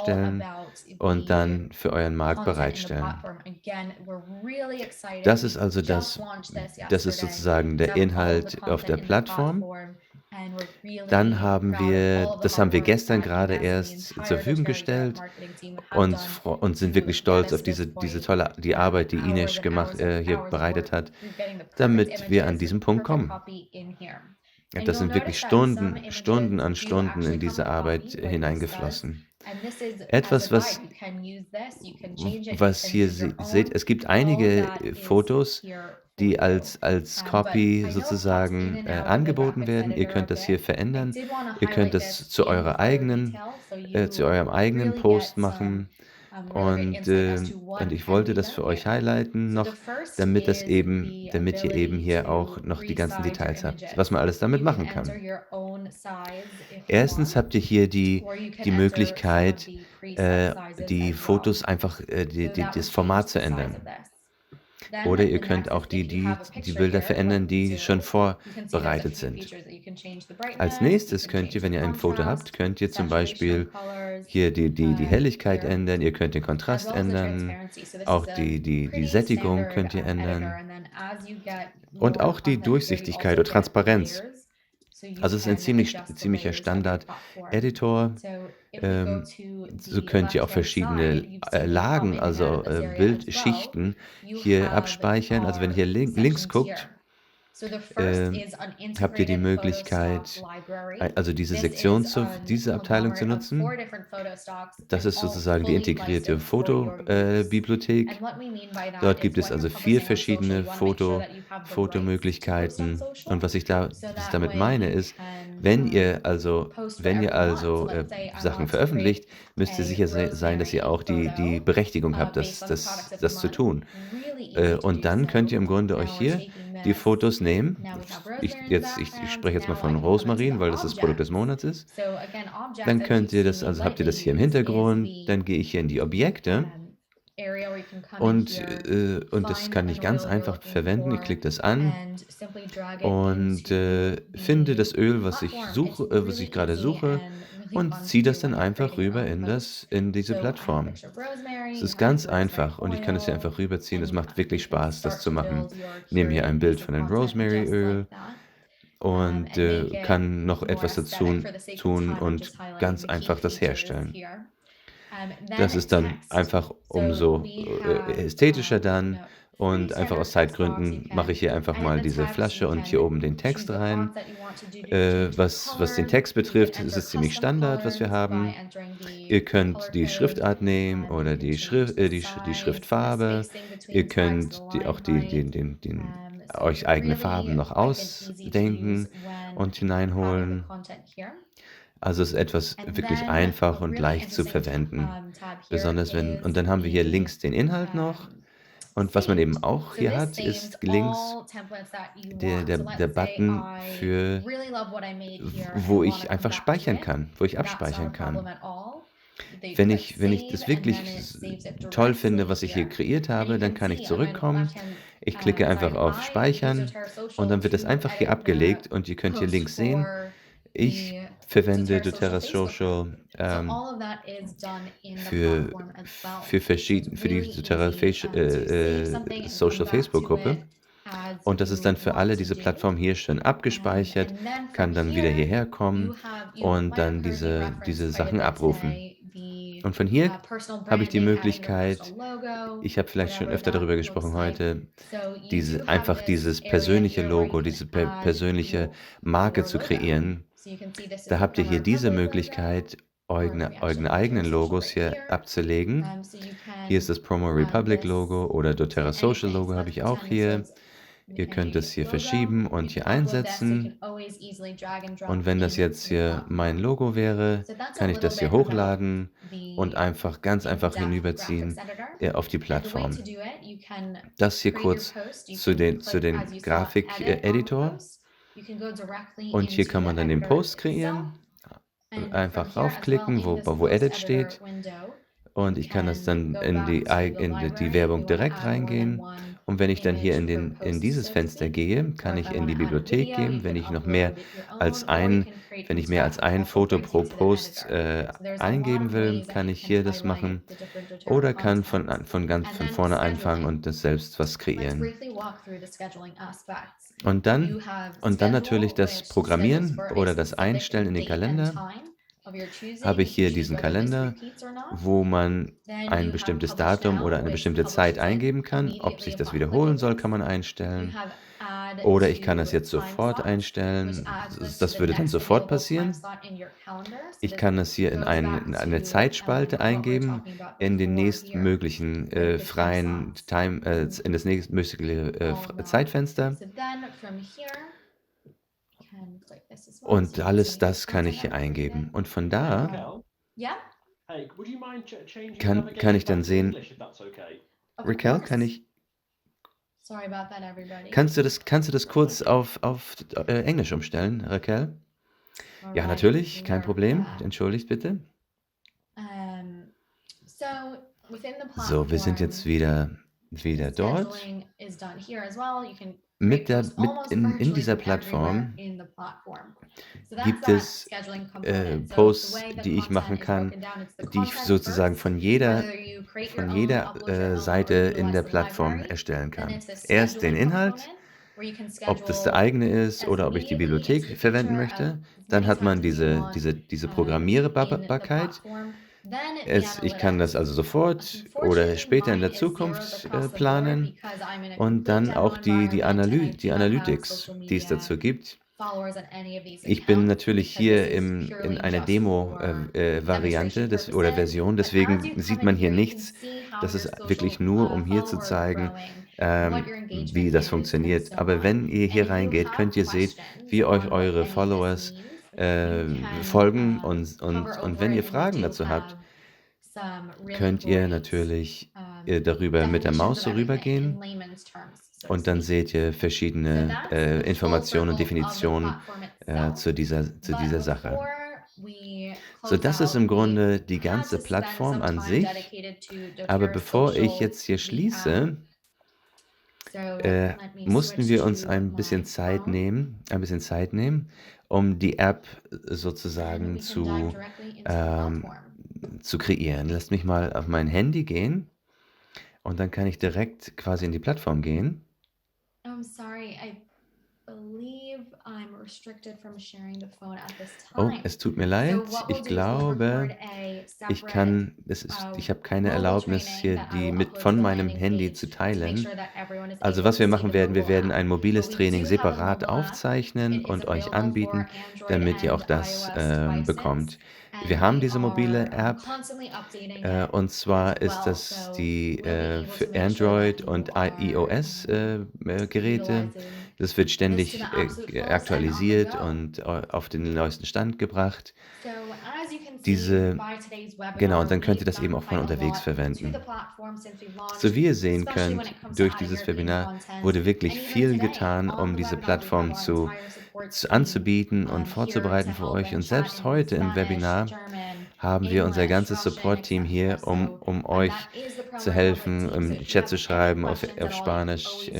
erstellen about und the dann für euren Markt content in the bereitstellen. platform. Again, we're really excited. Das ist We also just das launched this das ist yesterday. sozusagen To der have all of the Inhalt auf der content in the Plattform platform And we're Dann really haben proud of wir all of the das hard haben wir work gestern that you, gerade Ness, and the erst zur entire Verfügung doTERRA gestellt marketing team have und done sind wirklich to get stolz us auf to this diese point. tolle die Arbeit, die Hours Ines and hours hier of bereitet work hat, through getting the perfect damit wir an images with diesen Punkt perfect kommen. copy in here. Ja, And das you'll sind wirklich notice that some Stunden images an do Stunden actually in come diese with Arbeit copy, like this does. hineingeflossen. And this is as a Etwas, guide. was You can use this, you can change it, you was can hier choose your seht, own. es gibt All einige, that is Fotos, here for die you. als But Copy I know pops in sozusagen, and out of the angeboten graphics werden. Ihr editor a könnt das hier bit. I verändern. did want to Ihr könnt highlight das this in further detail so zu you eurem eigenen really Post get some machen. really great insight as to Und what ich can wollte be das done für euch here. highlighten So the noch, first is the damit ihr eben ability hier auch to noch die ganzen resize your Details habt, was images. man alles damit You can machen enter kann. your own size if you Erstens want, habt ihr hier or you can die enter some of Möglichkeit, the preset sizes die as well. Fotos einfach, So that das would change Format zu the size of ändern. this. Oder Then ihr the könnt next auch is if you have a die picture Bilder here, like verändern, die schon Zoom, you can see there's a vorbereitet few sind. features that you can change the Als brightness, you nächstes can könnt change ihr, the wenn ihr ein Foto habt, contrast, könnt ihr zum saturation, Beispiel colors, hier die Helligkeit here, ändern, ihr könnt den as Kontrast well as the ändern, transparency. So this auch is a die pretty Sättigung standard könnt ihr editor. ändern And then as you get und more auch die content here, you Durchsichtigkeit also oder get Transparenz. layers. So you Also es ist ein can adjust the ziemlicher layers of your platform. Standard-Editor. So if we go to So the könnt ihr auch left-hand side, verschiedene, you've seen me pop Lagen, in and out also, of this area as well. Bildschichten You hier have abspeichern. Also wenn ihr our hier links sections guckt, here. So the first ähm, is an habt ihr die integrated photo stock Möglichkeit, library. also diese Abteilung zu Conglomerate of 4 nutzen. different photo stocks Das and ist all sozusagen die fully integrierte licensed for your use. And Bibliothek. what we mean by that Dort is gibt es when you're also 4 publishing on social, verschiedene you want to make sure that you have the rights to post on Fotomöglichkeiten. Und social. So was ich that damit way meine, you ist, can post wenn ihr whatever you want. So also, let's say I Sachen want to create veröffentlicht, müsst ihr a sicher sein, dass ihr rosemary auch die photo Berechtigung habt, based on the products of the das zu month. tun. Really easy to Und do dann könnt so. ihr im Grunde euch Now we're hier taking die this. Fotos nehmen. Now we have rosemary in the Ich background. spreche jetzt mal Now I von can come into the Rosmarin, weil das das Produkt des objects. Monats ist. So again, objects, Dann as you've könnt ihr seen das, me also habt ihr lightly das hier im use, is Hintergrund, the dann gehe ich hier in die Objekte area where you can come in here, und das find kann an ich ganz oil you're einfach looking verwenden. Ich for, klicke das an and simply drag it und into finde das Öl, platform. It's was really ich gerade easy suche and really und fun to ziehe das do dann when you're einfach creating your rüber own posts. in diese So I have a Plattform. picture of rosemary, Es you ist can ganz have rosemary einfach und ich kann es hier oil, einfach rüberziehen. Es and macht wirklich you can Spaß, das start zu to machen. build your Nehme hier ein curated Bild piece of von dem content just Rosemaryöl like that. und And make it kann noch more etwas aesthetic. dazu For the sake of tun time, I'm und just highlighting ganz the key einfach das features herstellen. here. Das Then ist dann text. einfach So umso we have ästhetischer dann three und einfach aus standard text blocks. You Zeitgründen mache can ich hier einfach edit mal the diese text, you Flasche und hier can oben den choose Text the rein. fonts that you want to do, you can change the Was den color, Text you can betrifft, ist enter es ziemlich custom Standard, was wir colors by haben. entering Ihr the color könnt die code. Schriftart nehmen You oder can change the die size, the Schriftfarbe. spacing between Ihr text, the könnt line height. So euch eigene really Farben noch quick and easy to use ausdenken when und having the hineinholen. content here. Also es ist etwas And wirklich then einfach a und really leicht zu interesting verwenden. tab here Besonders und is dann haben wir hier the links den Inhalt noch. Und was man eben saved. auch So hier this hat, saves ist links all templates that you want. So der let's say Button I für really love what I made here and I wo want to ich come einfach back to speichern it. kann, wo ich That's not a abspeichern problem kann. at all. You click Wenn ich save das and then wirklich it saves it toll finde, directly was ich hier here. kreiert And you habe, dann can kann ich see on my zurückkommen. left-hand Ich klicke einfach side, auf I use Speichern doTERRA und Social dann wird das to einfach hier edit the abgelegt und ihr könnt hier post links sehen, for ich the verwende doTERRA Social doTERRA Facebook group. Social So all of that is done in the für platform as well. für die Really doTERRA easy to save something and come Social back to Facebook-Gruppe. it as Und das ist dann you für want alle to diese do. Plattform hier schön abgespeichert, And then kann from dann wieder here, hierher you kommen und might have dann heard me reference diese quite a Sachen bit abrufen. today the Und von hier personal habe ich die branding, adding your Möglichkeit, personal logo, ich habe vielleicht schon whatever öfter that darüber looks gesprochen like. heute, So you do have einfach this dieses area persönliche here where you Logo, can diese add persönliche Marke your zu logo. kreieren. So you can see this Da is habt ihr from hier our diese public logo, Möglichkeit, or if we actually eure go to our eigenen social Logos right hier here, abzulegen. so you Hier ist can das Promo Republic this Logo oder doTERRA to Social anything. Logo So habe let's ich auch pretend this hier. was Ihr könnt es a hier logo. verschieben und You hier can upload this, so you can einsetzen. always easily drag and drop Und wenn das into jetzt the hier mein platform. Logo wäre, So that's a kann ich little das hier bit about hochladen und the ganz einfach in-depth graphics hinüberziehen editor. auf die And the way to Plattform. do it, you can Das hier create your kurz post. You zu can zu click, as den you saw, edit on the Grafik-Editor. post. You can go directly Und hier into kann the man dann den editor Post itself. kreieren. And from Einfach here as well, raufklicken, in this wo post Edit editor steht. window, you Und ich kann das can dann go in back to the die library if Werbung you want to direkt add more than reingehen one Und wenn ich dann hier in dieses posts Fenster posted. gehe, So kann if ich I in want die to add a Bibliothek video, gehen, you wenn can ich noch mehr upload your als own, or you ein can create wenn from ich mehr als scratch, which ein also Foto brings you pro to the Post, editor. So there's a lot eingeben of will, ways that kann you ich can hier das highlight machen the different doTERRA oder kann content and von then vorne anfangen scheduling. und das selbst was Let's kreieren. briefly walk through the scheduling aspects. Und You dann have natürlich schedule, das which schedules Programmieren for a oder das specific Einstellen in den date and Kalender. time of your Habe choosing. ich You can hier choose diesen whether this Kalender, repeats or not. wo man Then ein you have bestimmtes publish Datum oder now, eine which bestimmte Zeit publishes it eingeben kann. Ob immediately sich das upon wiederholen soll, kann clicking. man You einstellen. have add Oder ich kann das to jetzt time sofort slot, which einstellen. adds this to Das the würde dann next sofort available time passieren. slot in your calendar. So Ich this kann das hier goes back in eine to Zeitspalte what we were eingeben, talking about in den before here nächstmöglichen with the time freien slots Time, and in das nächstmögliche all of that. Zeitfenster. So then from here, you can click this as well. Und So you can alles see the das kann content ich hier that we created. eingeben. Und von Hey, da Raquel. Yeah, Hey, would you mind changing the kann navigation ich dann back to sehen, English, if that's okay? of Raquel, course. Sorry about that, everybody. kannst du das kurz auf Englisch umstellen, Raquel? All Ja, right, natürlich, kein we are Problem. back. Entschuldigt bitte. So within the So, wir sind jetzt platform, wieder dort. scheduling is done here as well. You can Mit create posts almost in virtually dieser from everywhere Plattform in the platform. So that's gibt that es scheduling component. So the Posts, way the die ich machen content is kann, broken down, it's the die ich content sozusagen first. Whether you create your own, upload your own, or Seite in utilize der the Plattform library. erstellen Then kann. it's the Erst den scheduling Inhalt, component where you can ob das der schedule eigene ist as oder ob ich die immediately into Bibliothek the verwenden future möchte. as Dann many hat man times as you want diese in the Programmierbarkeit. platform. Then the Ich kann das analytics. also sofort oder Unfortunately, später in der mine is zeros Zukunft across the board planen because I'm in a und complete dann demo auch environment and I Die do not have Analytics, social die es media dazu gibt. followers on any of these Ich bin accounts natürlich because this hier is in purely einer just Demo for Variante demonstration oder purposes. Version, But as deswegen you come sieht in man hier here, you can nichts. see how Das your ist social wirklich nur, um hier zu followers are zeigen, growing, what your wie engagement das is, and funktioniert. so Aber on. wenn ihr And hier if you reingeht, have könnt ihr sehen, questions wie euch on what eure any of this Followers means, you can folgen hover und over wenn it, ihr and we Fragen do dazu habt, have some really könnt ihr great natürlich darüber mit der definitions Maus of so everything in rübergehen layman's terms, so to und dann speak. seht ihr So verschiedene that's the full Informationen und circle of the Definitionen platform itself. zu But dieser Sache. before we So, close das ist im out, we Grunde die had ganze to spend Plattform some an time sich. dedicated to Aber doTERRA bevor ich Social, jetzt hier the app. schließe, So let me mussten switch wir uns to my phone. ein bisschen Zeit nehmen, um die App And sozusagen we can dive directly into the ähm, platform. zu kreieren. Lasst mich mal auf mein Handy gehen und dann kann ich direkt quasi in die Plattform gehen. I'm sorry, I believe I'm restricted from sharing the phone at this Oh, time. es tut mir So leid. what Ich we'll do is we'll record glaube, a ich separate habe keine mobile Erlaubnis, training hier that I die will upload to von the meinem landing Handy page zu to make teilen. sure that everyone is Also able was to wir see the machen werden, wir mobile werden app. ein But mobiles we Training do have a separat mobile app. aufzeichnen It is und euch available for anbieten, Android damit ihr auch and das iOS devices. bekommt. Wir And haben we diese mobile are App constantly updating it und zwar as ist well. das So die we'll be able für to make sure that Android you und are iOS Geräte. utilizing Das wird this to ständig the absolute fullest and on the aktualisiert go. und auf den neuesten Stand gebracht. So as you can see Diese by today's Genau, und webinar, dann könnt ihr we've das eben done auch von quite a unterwegs lot to the verwenden. platform since we've So launched, wie ihr sehen especially when könnt, it comes to durch adding dieses European Webinar content. wurde wirklich And even viel today getan, on um the diese webinar, we've have Plattform our entire support team anzubieten und here vorzubereiten to für help euch. and Und chat selbst in heute im Spanish, Webinar German, haben wir unser English, ganzes Russian, Support-Team hier, etc. So um that euch is the zu Promo Republic helfen, team. So im if you Chat zu have any schreiben questions auf at all, you can Spanisch, always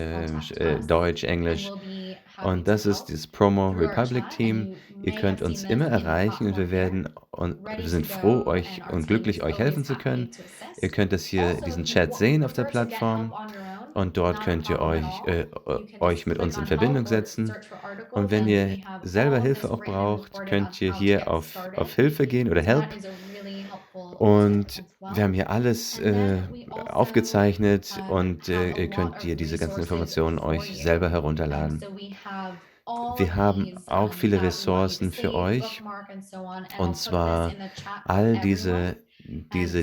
contact us Deutsch, and Englisch. we'll be happy Und to das ist help dieses Promo through our Republic chat. And Team. you Ihr may have könnt seen uns them immer in the erreichen und platform here, wir ready to sind froh go, and euch our und team glücklich, is euch helfen always zu können. happy to Ihr assist. könnt das hier, Also, diesen if Chat you sehen auf der prefer to get help Plattform on your own, und dort not a könnt ihr problem at all. You can euch just mit click uns in on help Verbindung or setzen. search for Und articles, wenn and ihr we have selber all of this Hilfe auch written and braucht, recorded of könnt ihr how to hier get started. auf Hilfe gehen oder So that Help. is a really helpful tip Und as wir haben well. hier alles And then we also aufgezeichnet und have a ihr lot könnt of hier diese ganzen resources Informationen for euch you. selber herunterladen. So we have all Wir of haben these auch viele that we want you to Ressourcen für save, euch, bookmark, and so on. And I'll und put this zwar in the chat for all everyone. diese,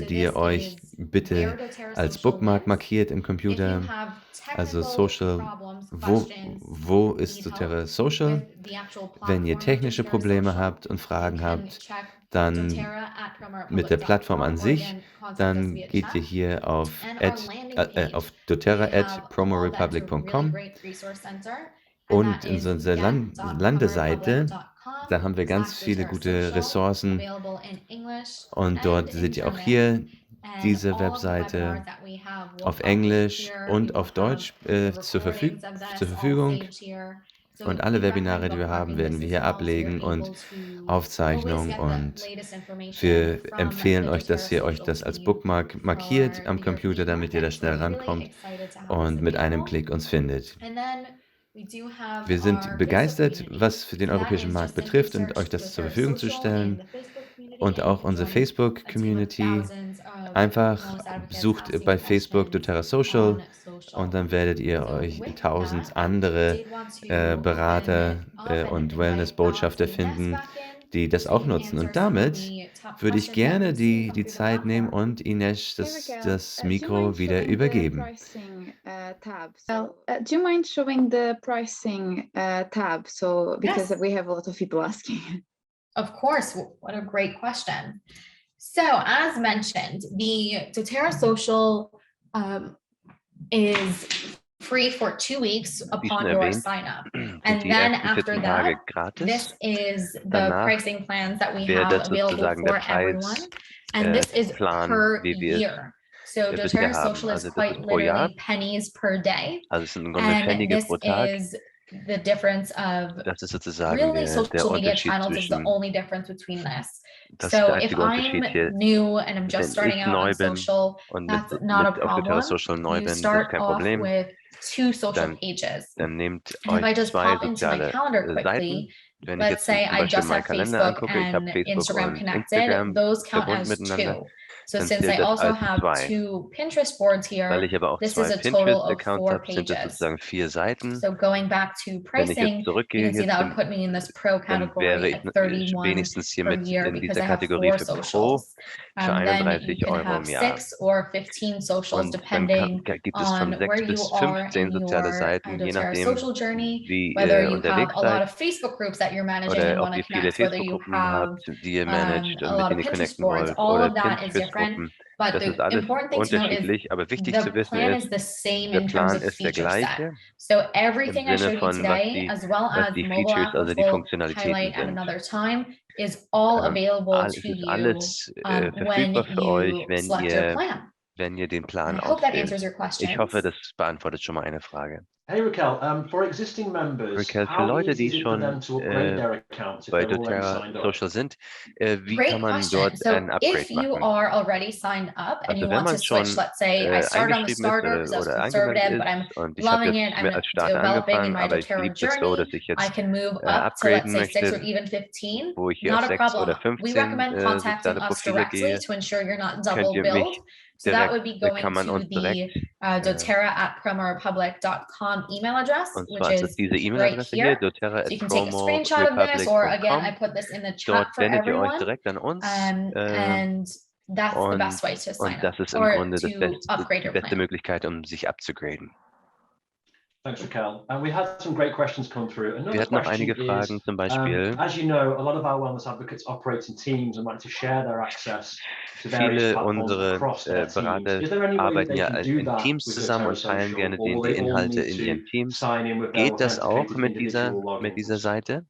So die ihr this euch is bitte where doTERRA als Social Bookmark lives. markiert im If you Computer. have Also technical Social, problems, questions, wo ist need help doTERRA Social? with the actual Wenn ihr platform of technische doTERRA Probleme Social, habt und you Fragen can habt, check dann doTERRA at mit der Plattform promorepublic.com an or sich, again contact us dann via geht ihr chat. hier And our landing page, auf we doTERRA have at called that to a really promorepublic.com great resource center, and und that in is so unserer Landeseite, get.promorepublic.com da haben wir ganz viele /doTERRA gute social, Ressourcen available in English und dort and in seht ihr auch German. hier And diese all of the Webseite webinars that we have will auf populate Englisch here. We und will auf have Deutsch the zur recordings of this all Verfügung. saved here. Und So alle we recommend Webinare, die wir haben, bookmarking werden this wir as hier well, so you're ablegen und able to always Aufzeichnungen. get the Und latest information wir from empfehlen the euch, dass doTERRA ihr euch social das als team Bookmark markiert for am the Computer, European damit ihr da market. So schnell really rankommt excited to have this und mit einem available. Klick uns findet. And then we do have Wir sind our besser begeistert, community. was für den So that europäischen is Markt just simply betrifft und euch search das zur doTERRA Verfügung zu social in stellen. the Facebook community Und and you auch can unsere join a team of Facebook-Community. thousands of Einfach wellness advocates sucht asking bei Facebook questions doTERRA Social on und social. dann werdet ihr So euch with 1000 that, andere did want to Berater open up and und invite Wellness-Botschafter Ines finden, back in die das so auch you can nutzen. answer Und some of damit the top würde ich questions that gerne we've seen die come through the Zeit nehmen platform. und Ines Hey Raquel, das do you mind Mikro wieder showing the übergeben. pricing tab? Do you mind showing the pricing tab? So because Yes. we have a lot of people asking. Of course, what a great question. So as mentioned, the doTERRA social is free for 2 weeks upon your erwähnt, sign up. sind And die then ersten 14 after Tage that, gratis. this is the Danach pricing plans that we wäre have das available sozusagen der for everyone. And this is Plan, per wie wir es year. So bisher doTERRA haben. social is Also das quite ist pro Jahr. literally pennies per day. Also es sind im Grunde And Pfennige this pro Tag. is the difference of Das ist sozusagen really der social media Unterschied channels is the zwischen, only difference between this. das ist So der if einzige Unterschied I'm hier. new and I'm just Wenn starting ich out neu on bin social, und that's not a auf doTERRA problem. Social neu You bin, das ist start kein off Problem. with 2 social Dann, pages. dann nehmt And if I euch just 2 pop into my soziale calendar Seiten. quickly, Wenn ich let's jetzt say zum I Beispiel just meinen have Kalender Facebook angucke, ich habe and Facebook Instagram und connected, Instagram those count verbunden as miteinander, 2. So dann since zählt I das also als have 2. 2 Pinterest boards Weil here, ich aber auch this 2 is a total of Pinterest-Accounts 4 habe, sind das pages. sozusagen 4 Seiten. So going back to Wenn ich jetzt pricing, you zurückgehe can see hier that would put me in this pro dann wäre category ich at 31 wenigstens hier per mit year in because dieser I have Kategorie 4 für Pro socials. für Then you 31 can Euro have im Jahr. 6 or 15 socials Und dann depending gibt es von on 6 where you bis are 15 in soziale your Seiten, je doTERRA nachdem, social journey, wie whether ihr you have unterwegs a lot seid of Facebook groups that you're managing oder and ob want to ihr viele connect, whether you Facebook-Gruppen have habt, die ihr managt a und mit lot of denen ihr Pinterest connecten boards. wollt All oder of that is different. Pinterest-Gruppen. But Das ist the alles important thing to note is unterschiedlich, aber wichtig the zu wissen plan ist, is the same der in terms Plan of ist der feature set. gleiche So im everything I Sinne showed you von, today, as well was as die mobile Features, app, also which die we'll Funktionalitäten highlight at sind. another time, is all available Es to ist you alles when verfügbar für euch, you select your plan. wenn ihr den Plan I hope that auswählt. answers your Ich hoffe, questions. das beantwortet schon mal eine Frage. Hey Raquel, for existing members, Raquel, für how Leute, easy die is it for them schon to upgrade their accounts if bei they're already doTERRA signed up? Social sind, wie Great kann man question. dort So ein Upgrade if you machen? are already signed up and Also you wenn want to man switch, schon let's say I started on the eingeschrieben ist starter because I was oder angemeldet conservative, but I'm ist und ich habe loving jetzt it. I'm als Starter developing in angefangen, my aber ich doTERRA liebe es so, dass journey. ich I jetzt can move up to, let's upgraden say, 6 or möchte, even 15. wo ich hier Not auf a 6 oder problem. We 15 recommend contacting soziale us Profile directly gehe, to ensure you're not könnt double ihr billed. mich So that would be going kann man to uns direkt, the doTERRA@promorepublic.com email address, und which zwar ist das is diese right E-Mail-Adresse hier, here. doTERRA So at you can take a screenshot of this, or again, I promorepublic.com. put this in the chat Dort for wendet ihr euch everyone. direkt an uns And that's the best way to sign und das up ist im or Grunde to upgrade die your beste plan. Möglichkeit, um sich abzugraden. Thanks, Raquel. And we had some great questions come through. Wir Another hatten noch question einige Fragen, zum Beispiel, as you know, a lot of our wellness advocates operate in teams and like to share their access to various viele platforms unserer across their teams. Berater Is there any way that arbeiten they ja can do in that Teams with zusammen doTERRA und teilen Social, gerne or will die they all Inhalte need in to ihren Teams. sign in with their Geht das auch authenticated mit individual dieser logins? Seite?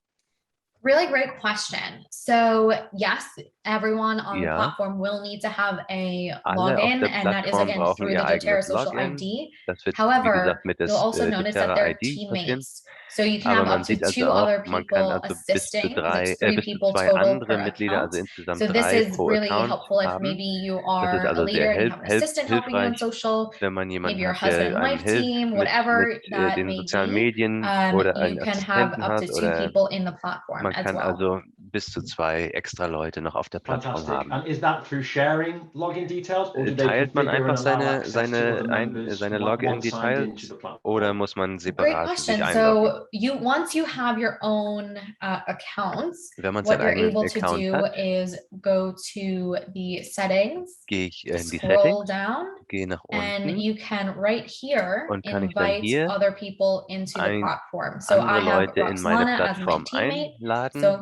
Really great question. So yes, everyone on the Ja, platform will need to have a alle auf login, der and that is Plattform again brauchen through ihr the doTERRA eigenes social Login. ID. Das wird, wie However, gesagt, mit you'll also der notice that doTERRA they're ID passieren. teammates. So you can Aber have up man to sieht also 2 auch, other man kann people also bis zu assisting, because it's 3 bis zu people 2 total andere per Mitglieder, also account. insgesamt So this 3 is pro really Account helpful if haben. maybe you Das ist are a also leader sehr and you have an assistant helping you on hilfreich, social, wenn man maybe jemanden your hat, husband der and einem wife hilft team, whatever that den may sozialen be. Medien oder You einen can have Assistenten up to hat 2 oder people in the platform man as kann well. also bis zu 2 extra Leute noch auf der Plattform Fantastic. haben. And is that through sharing login details, or do they Teilt man configure einfach and allow access to other seine members seine once signed into Login-Details the platform? oder muss man Great separat sich question. einloggen? So once you have your own accounts, Wenn man what seinen you're eigenen able to Account do hat, is go to the settings, gehe ich in die scroll Settings, down, gehe nach and unten you can right here und kann ich dann invite hier other people into the platform. So I andere have Leute in meine Roxana as my Plattform teammate, einladen. so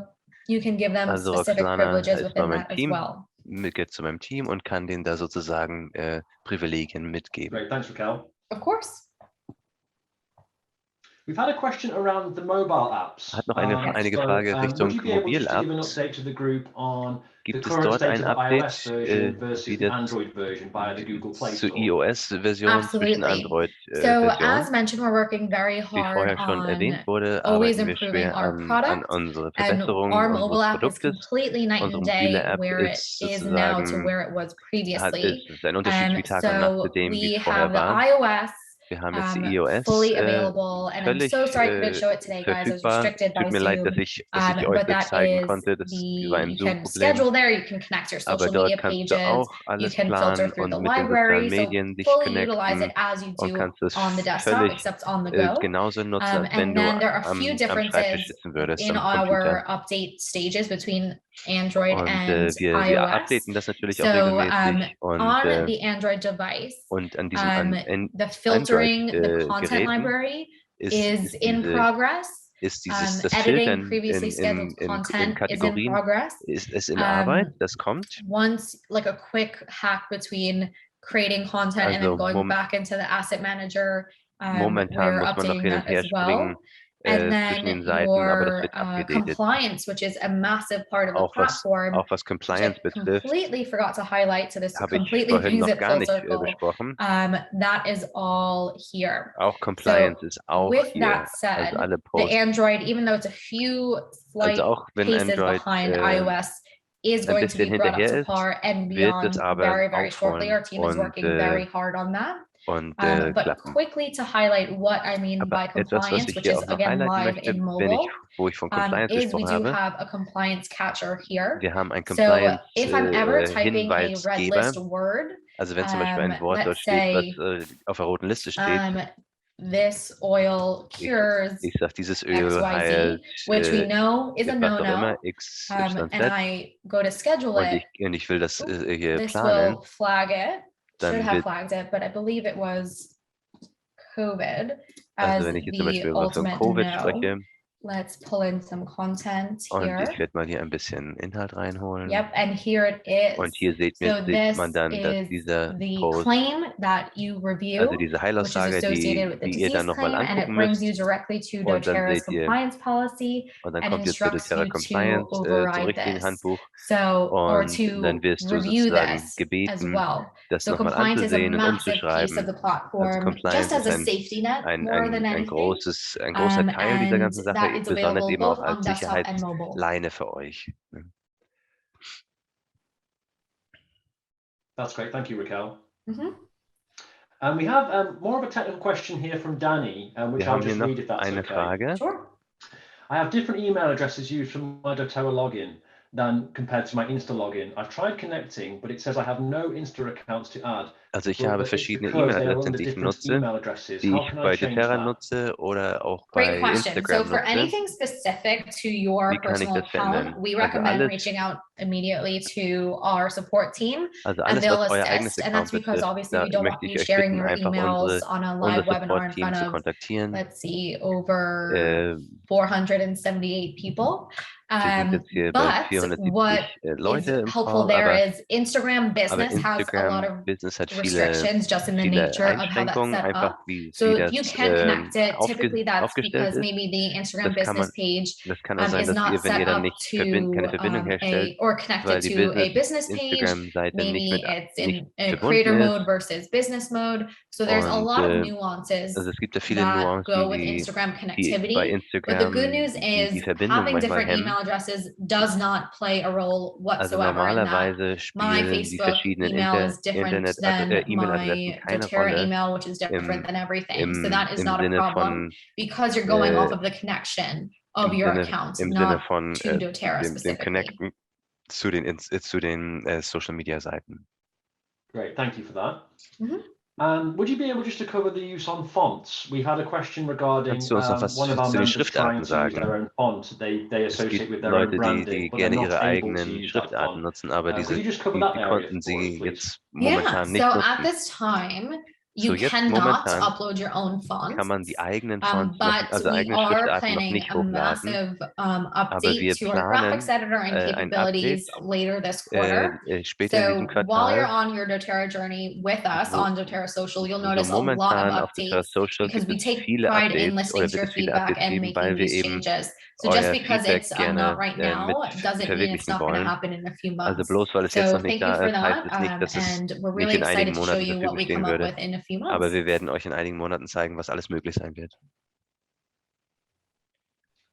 you can give them Also specific Roxana privileges ist bei within meinem that as Team, well. gehört zu meinem Team und kann denen da sozusagen Privilegien mitgeben. Great, thanks, Raquel. Of course. We've had a question around the mobile apps. Hat noch einige Frage Would Richtung you be able just to give an Mobil-Apps. update to the group on the Gibt es current dort state ein of the iOS Update, version wie versus the das Android version via the Google Play zur Store? iOS-Version zwischen Absolutely. So as Android-Version? mentioned, we're working very Wie hard vorher schon erwähnt on wurde, always arbeiten wir improving schwer our an product, unserer and Verbesserung our unseres mobile app is Produktes. completely night Unsere and mobile day App where it ist is now to sozusagen where it was previously. ist ein Unterschied wie Tag und Nacht zu So dem, wie we es vorher have the war. iOS Wir haben jetzt die iOS fully available, and I'm völlig so sorry I couldn't show it today, guys. I was verfügbar. restricted by Tut mir leid, dass Zoom, ich euch but das that zeigen is konnte. Das war ein you can Zoom-Problem. schedule there, you can connect your Aber social dort media kannst du pages, auch you alles can filter planen through the und mit den sozialen library, so Medien dich fully utilize it connecten as you und do kannst es on the desktop, völlig except on the go. genauso nutzen, als wenn And du then there are a few am Schreibtisch differences sitzen würdest, in am Computer. our update stages between Android Und and wir iOS. updaten das natürlich auch So regelmäßig. Und on the Android device, an diesem the filtering, the Android content Geräten library is ist in progress. ist das Editing Filtern previously scheduled in content is in Kategorien progress. ist in Arbeit, das kommt. Once, like a quick hack between creating content and then going back into the asset manager, Momentan we're muss man noch updating hin und that her as well. springen And zwischen then den Seiten, aber das your wird abgedatet. compliance, which is a massive part of the platform, Auch was which I Compliance betrifft, completely forgot to highlight, so this habe ich completely vorhin brings noch it gar full nicht circle. besprochen. That is all here. Auch Compliance ist auch With hier. that Also said, alle the Posts. Android, even though it's a few slight Also auch wenn paces Android behind iOS, is ein going to be bisschen brought up hinterher to ist, par and wird beyond es aber very, very shortly. Our team is aufholen working very hard on that. und But klappen. quickly to highlight what I mean Aber by etwas, was compliance, ich which hier is auch noch again highlighten live möchte, in mobile, wo ich von Compliance is we gesprochen do habe, have a compliance catcher here. wir haben einen So Compliance if I'm ever typing a red Hinweisgeber. list word, Also wenn zum Beispiel ein Wort dort let's steht, say, was auf der roten Liste steht, this oil cures ich sage, dieses Öl XYZ, heilt which we know is a was auch immer, no-no, X, and Y, I go to schedule und it, ich will das hier this planen, will flag it, should dann have wird, flagged it, but I believe it was COVID also as wenn ich jetzt zum the Beispiel über so ultimate Covid no. spreche, Let's pull in some content und here. ich werde mal hier ein bisschen Inhalt reinholen. Yep, and here it is. Und hier sieht So this man dann, dass is dieser the Post, claim that you review, also diese which is Heilaussage, associated with the die ihr dann disease nochmal claim, and it angucken brings müsst. you directly to Und dann doTERRA's seht ihr, compliance policy und dann and kommt ihr zu instructs doTERRA you to Compliance, zum override richtigen this. Handbuch. So, or Und to dann wirst du review sozusagen this as gebeten, well. das So nochmal compliance is a anzusehen und massive piece of umzuschreiben. the Also platform, just Compliance as a ist safety net more than ein anything. großer Teil dieser And ganzen Sache, that is besonders available eben auch both on als desktop and mobile. Sicherheitsleine für euch. That's great. Thank you, Raquel. Mhm. We have more of a technical question here from Danny, which Wir I'll haben hier just noch read if that's eine okay. Frage. Sure. I have different email addresses used for my doTERRA login than compared to my Insta login. I've tried connecting, but it says I have no Insta accounts to add. Also ich But habe it's verschiedene because they are E-Mail-Adressen, under die ich different nutze, email addresses. die How ich can I bei change doTERRA that? nutze oder auch Great bei question. So Instagram for nutze. anything specific to your Wie kann ich personal das verändern? account, we Also recommend alles, reaching out immediately to our support team, also and alles, they'll was euer eigenes assist. And that's Account because betrifft, obviously da we don't want möchte ich you euch sharing bitten, your einfach emails on a unser live webinar in Support-Team front zu of, kontaktieren. let's see, over 478 people. Wir sind jetzt hier bei But 470 what Leute is im helpful Call, there aber is Instagram business has a lot of Business hat restrictions just in the viele nature of how that's Einschränkungen, set einfach up. wie So das you can't connect it. Typically that's aufgestellt because ist. maybe the Instagram Das kann business page Das kann auch sein, is dass not ihr, wenn set ihr dann up nicht to keine Verbindung herstellt, or weil connected die to a business page. Instagram-Seite nicht Maybe it's nicht in a verbunden creator mode ist. versus business mode. So there's a Und lot of nuances also es gibt ja viele that go Nuancen, with die Instagram bei connectivity. But the good Instagram news die is Verbindung having manchmal different email hemmen. addresses does not play a role Also whatsoever in that. normalerweise My spielen die Facebook verschiedenen email is different than E-Mail-Adressen my keine doTERRA Rolle email, which is different than everything. So that is im not a Sinne problem because you're going off of the connection of your account, not to doTERRA dem specifically. Connecten zu den Social-Media-Seiten. Great, thank you for that. Mhm. Would you be able just to cover the use on fonts? We had a question regarding Kannst du uns noch was one of our zu den members trying Schriftarten to use sagen? their own font. They Es associate gibt with their own Leute, branding, die but they're gerne not ihre able to eigenen use that Schriftarten font. nutzen, aber Could you just cover die that area konnten for us, sie please? jetzt Yeah, momentan so nicht at nutzen. this time, So, You jetzt cannot momentan upload your own kann fonts, man die eigenen Fonts noch, but also we eigene are Schriftarten noch planning nicht a hochladen, massive aber update wir to our graphics planen editor and ein Update capabilities later this quarter. später in diesem So while you're Quartal, on your doTERRA journey with us wo on doTERRA Social, you'll so notice a lot of momentan auf doTERRA updates Social because gibt we es take viele pride in Updates listening oder to wird your es viele feedback Updates and geben, making weil wir these eben changes. So just euer because Feedback it's not gerne right mit now doesn't mean it's verwirklichen not going to wollen. happen in a few Also months. bloß weil es jetzt So noch nicht thank you da for ist, heißt that. es nicht, dass es And we're nicht really in einigen excited to show Monaten zur you what Verfügung we stehen come up würde. with in a few Aber months. wir werden euch in einigen Monaten zeigen, was alles möglich sein wird.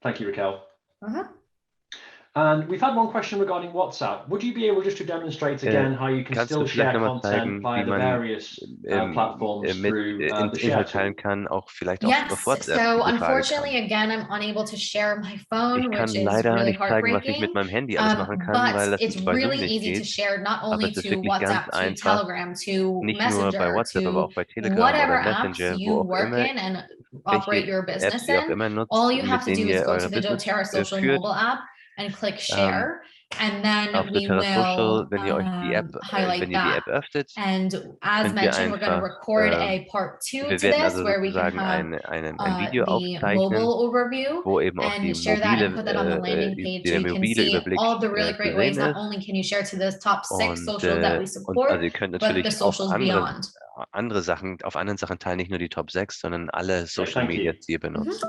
Thank you, Raquel. Uh-huh. And we've had one question regarding WhatsApp. Would you be able just to demonstrate again how you can Kannst still du vielleicht share nochmal content zeigen, via wie the man various platforms mit through the share Inhalt tool? teilen kann, auch vielleicht auf Yes, WhatsApp? so Diese Frage unfortunately, kam. again, I'm unable to share my phone, Ich kann which is leider really nicht zeigen, was ich mit heartbreaking. meinem Handy alles machen kann, But weil das it's bei Zoom really nicht easy to geht. share, not Aber only es ist to wirklich ganz WhatsApp, to einfach, Telegram, to nicht nur bei Messenger, WhatsApp, aber to auch bei Telegram whatever oder apps Messenger, you wo auch work immer, in and operate welche your Apps business ihr auch in. immer nutzt, All you have mit to denen do is ihr go eure to the Business doTERRA Social führt. mobile app and click share. And Auf then we doTERRA Social, will wenn ihr euch die App, highlight wenn ihr die that. App öffnet, And as könnt ihr mentioned, we're going to einfach, record a part 2 wir to werden this also where we can sozusagen have ein Video the aufzeichnen, mobile overview wo eben auch and share that and put that on the landing page so der you can mobile see Überblick all the really zu great ways. sehen Not ist. only can you share to the top 6 Und, socials that we und support, also ihr könnt but the natürlich auch socials beyond. andere Sachen, auf anderen Sachen teilen, nicht nur die Top 6, sondern alle Social Thank you. Medias, die ihr benutzt.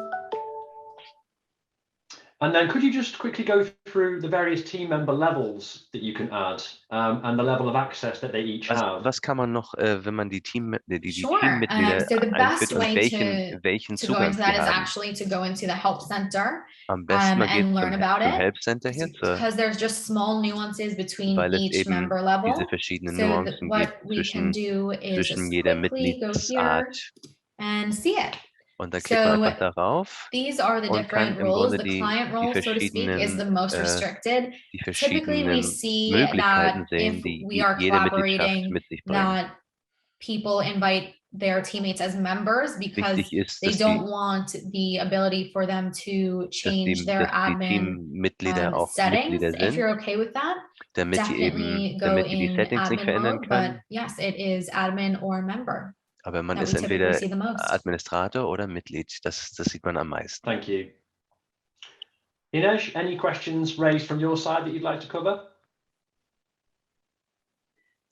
And then could you just quickly go through the various team member levels that you can add and the level of access that they each have? Was kann man noch, wenn man die Sure. Teammitglieder So the einführt best und way welchen to go Zugang into sie that is haben? actually to go into the help center Am besten man geht and learn about zum it Help Center hier, because there's just small nuances between weil es each eben member diese level. verschiedenen So Nuancen what gibt we can do is zwischen just jeder quickly go here Mitgliedsart. and see it. Und dann klickt man einfach darauf These are the und kann different im roles. Grunde The die client role, so to speak, is the most restricted. Typically, we see Möglichkeiten that sehen, if die we are jede Mitgliedschaft collaborating, mit sich bringt. that people invite their teammates as members because Wichtig ist, they dass don't want the ability for them to change their die admin Teammitglieder auch settings. Mitglieder If sind, you're okay with that, damit definitely go damit die in Settings nicht admin verändern mode. können. But yes, it is admin or member. Aber man that ist we typically entweder see the most. Administrator oder Mitglied. Das sieht man am meisten. Thank you. Ines, any questions raised from your side that you'd like to cover?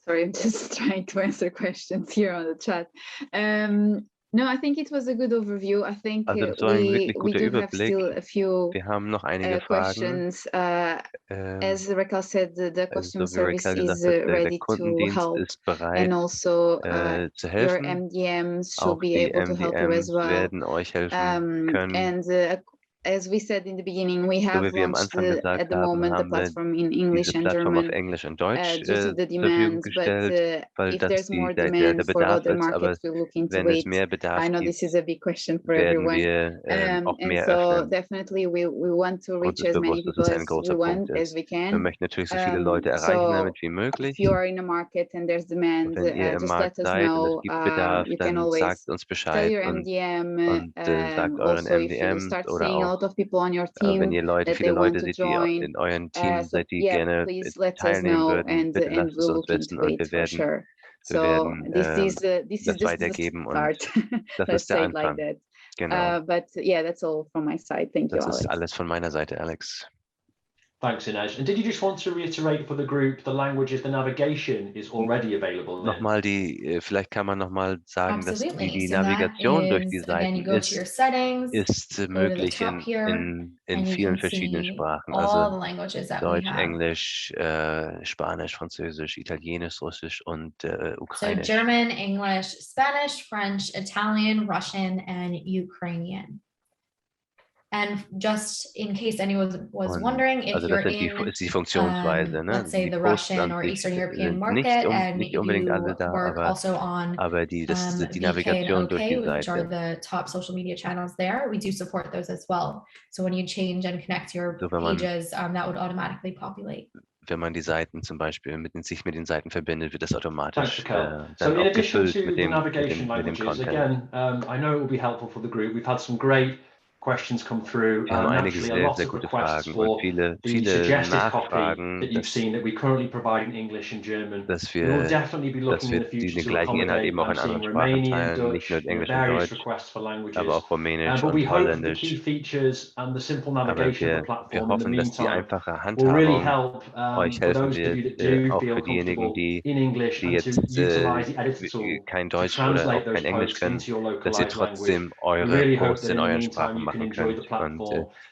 Sorry, I'm just trying to answer questions here on the chat. No, I think it was a good overview. I think Also das war ein wirklich we guter do have Überblick. still a few Wir haben noch einige Fragen. questions. As Raquel said, the customer so wie service Raquel is gesagt hat, der ready to Kundendienst help, ist bereit, and also zu your helfen. MDMs should Auch be die able to help you as MDMs well. werden euch helfen können. And as we said in the beginning, we have wie wir am launched Anfang gesagt at the haben, moment the haben wir platform in English diese and Plattform auf German Englisch und Deutsch due to the zur Verfügung demands. But gestellt, weil if das there's more der demand for Bedarf other ist. Aber markets, we'll look into wenn es it. mehr Bedarf I know gibt, this is a big question for werden everyone. wir auch And mehr so öffnen. definitely we want to Uns reach ist as many bewusst, dass people es ein as großer we want, Punkt as ist. we Wir can. möchten natürlich so viele Leute erreichen damit wie If möglich. you are in a market and there's demand, Wenn ihr im just Markt let us seid und es know. gibt Bedarf, You can dann always sagt uns tell Bescheid your und MDM. sagt euren Also, if you MDMs start oder seeing a auch lot of people on your wenn team ihr that viele they want Leute to seht, die join, in euren Team so seid, die yeah, gerne please let us teilnehmen know, würden, bitte and lasst es we'll uns look into wissen und it for sure. wir So werden this is das just the weitergeben und start. das Let's ist der say it like Anfang. that. Genau. But yeah, that's all from my side. Thank you, Das ist Alex. alles von meiner Seite, Alex. Thanks, Ines. And did you just want to reiterate for the group the languages, the navigation is already available there? Nochmal vielleicht kann man nochmal sagen, dass die So that Navigation durch die is, again, you Seiten go to your settings, ist go to the möglich top here, in and you vielen can verschiedenen see Sprachen. all Also the languages that we Deutsch, have. Englisch, Spanisch, Französisch, Italienisch, Russisch und So Ukrainisch. German, English, Spanish, French, Italian, Russian, and Ukrainian. And just in case anyone was wondering, if Also you're das in, ist die Funktionsweise. Ne? let's say Die the Posts Russian an or sich Eastern European sind market, and nicht you unbedingt alle da, work also on aber die VK and Navigation durch die OK, which are Seite. the top social media channels there, we do support those as well. So when you change and connect your pages, that would automatically populate. Wenn man die Seiten zum Beispiel sich mit den Seiten verbindet, wird das automatisch dann so in auch addition gefüllt to mit the dem navigation Content. languages, again, I know it will be helpful for the group. We've had some great questions come through. Wir haben einige Naturally, a sehr, lot sehr of gute requests Fragen und for viele the suggested copy Nachfragen, that you've seen that we currently provide in English and German. dass We will wir definitely be looking in the die future den to gleichen Inhalt accommodate. eben auch I'm in anderen seeing Sprachen Romanian, teilen, nicht nur Dutch, in Englisch und various Deutsch, requests for languages. aber auch Rumänisch But we und hope the key Holländisch. features and the simple Aber navigation of the wir platform in the hoffen, dass die meantime einfache will really Handhabung help euch for helfen those of wird, you that do auch feel für diejenigen, comfortable in English die and to jetzt utilize the editor tool kein to Deutsch oder translate auch those kein Englisch posts können, into your dass ihr localized language. trotzdem We eure really hope Posts that in in the euren meantime Sprachen you can machen enjoy könnt the und platform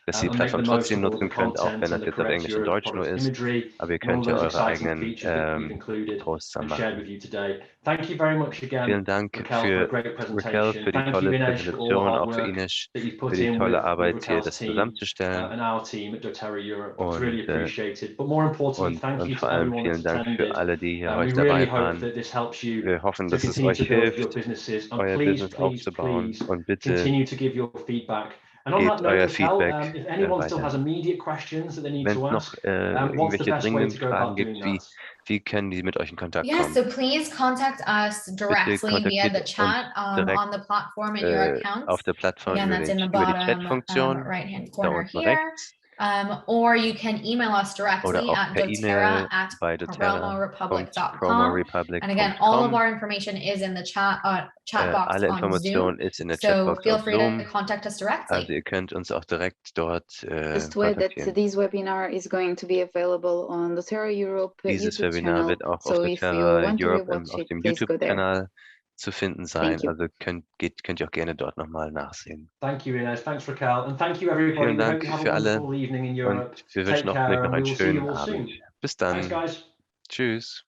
dass ihr die and make the Plattform most trotzdem of all the nutzen könnt, auch content wenn and das the jetzt auf correct Englisch und Euro Deutsch nur product ist. imagery Aber ihr and all könnt ja those eure exciting eigenen features that we've included Posts dann and shared machen. with you today. Thank you very much again, Vielen Dank Raquel, for a great Raquel, presentation. für die Thank you, tolle Inej, for all the Präsentation, hard auch für work Ines, that you've für put die in tolle with Arbeit hier, Raquel's das team zusammenzustellen. and our team at doTERRA Europe. It's Und, really appreciated. But more importantly, thank you und to vor allem everyone that's vielen Dank für attended. alle, die hier We heute really dabei hope waren. that this helps you Wir hoffen, to dass es continue to euch build your hilft, businesses. And euer please, Business please, aufzubauen. please Und bitte continue to give your feedback. And on that gebt note euer as well, Feedback if anyone still has weiter. immediate questions that they need Wenn to es noch ask, what's the irgendwelche best way dringenden to go Fragen about gibt, doing that? wie können die mit euch in Kontakt Yes, kommen? so please contact us Bitte directly via kontaktiert the uns chat direkt on the platform in your auf accounts. der Plattform Again, that's in the über die bottom Chatfunktion right-hand da corner unten here. rechts Or you can email us oder directly auch at per E-Mail doTERRA at bei promorepublic.com. And again, all of doTERRA.promorepublic.com. our information is in the chat box Alle on Zoom. Informationen ist in der So Chatbox feel auf free to Zoom. contact us directly. Also ihr könnt uns auch direkt dort Just to add that kontaktieren. this webinar is going to be available on the doTERRA Europe Dieses YouTube Webinar channel. wird auch auf So if you doTERRA want to Europe rewatch auf it, dem please go there. YouTube-Kanal zu finden sein. Thank you. Also könnt ihr auch gerne dort nochmal nachsehen. Thank you, Ines. Thanks, Raquel. And thank you, everybody. Vielen We hope Dank you have für a alle wonderful evening in und Europe. wir Take wünschen euch care, noch and we einen will see you schönen all soon. Abend. Bis Thanks, dann. guys. Tschüss.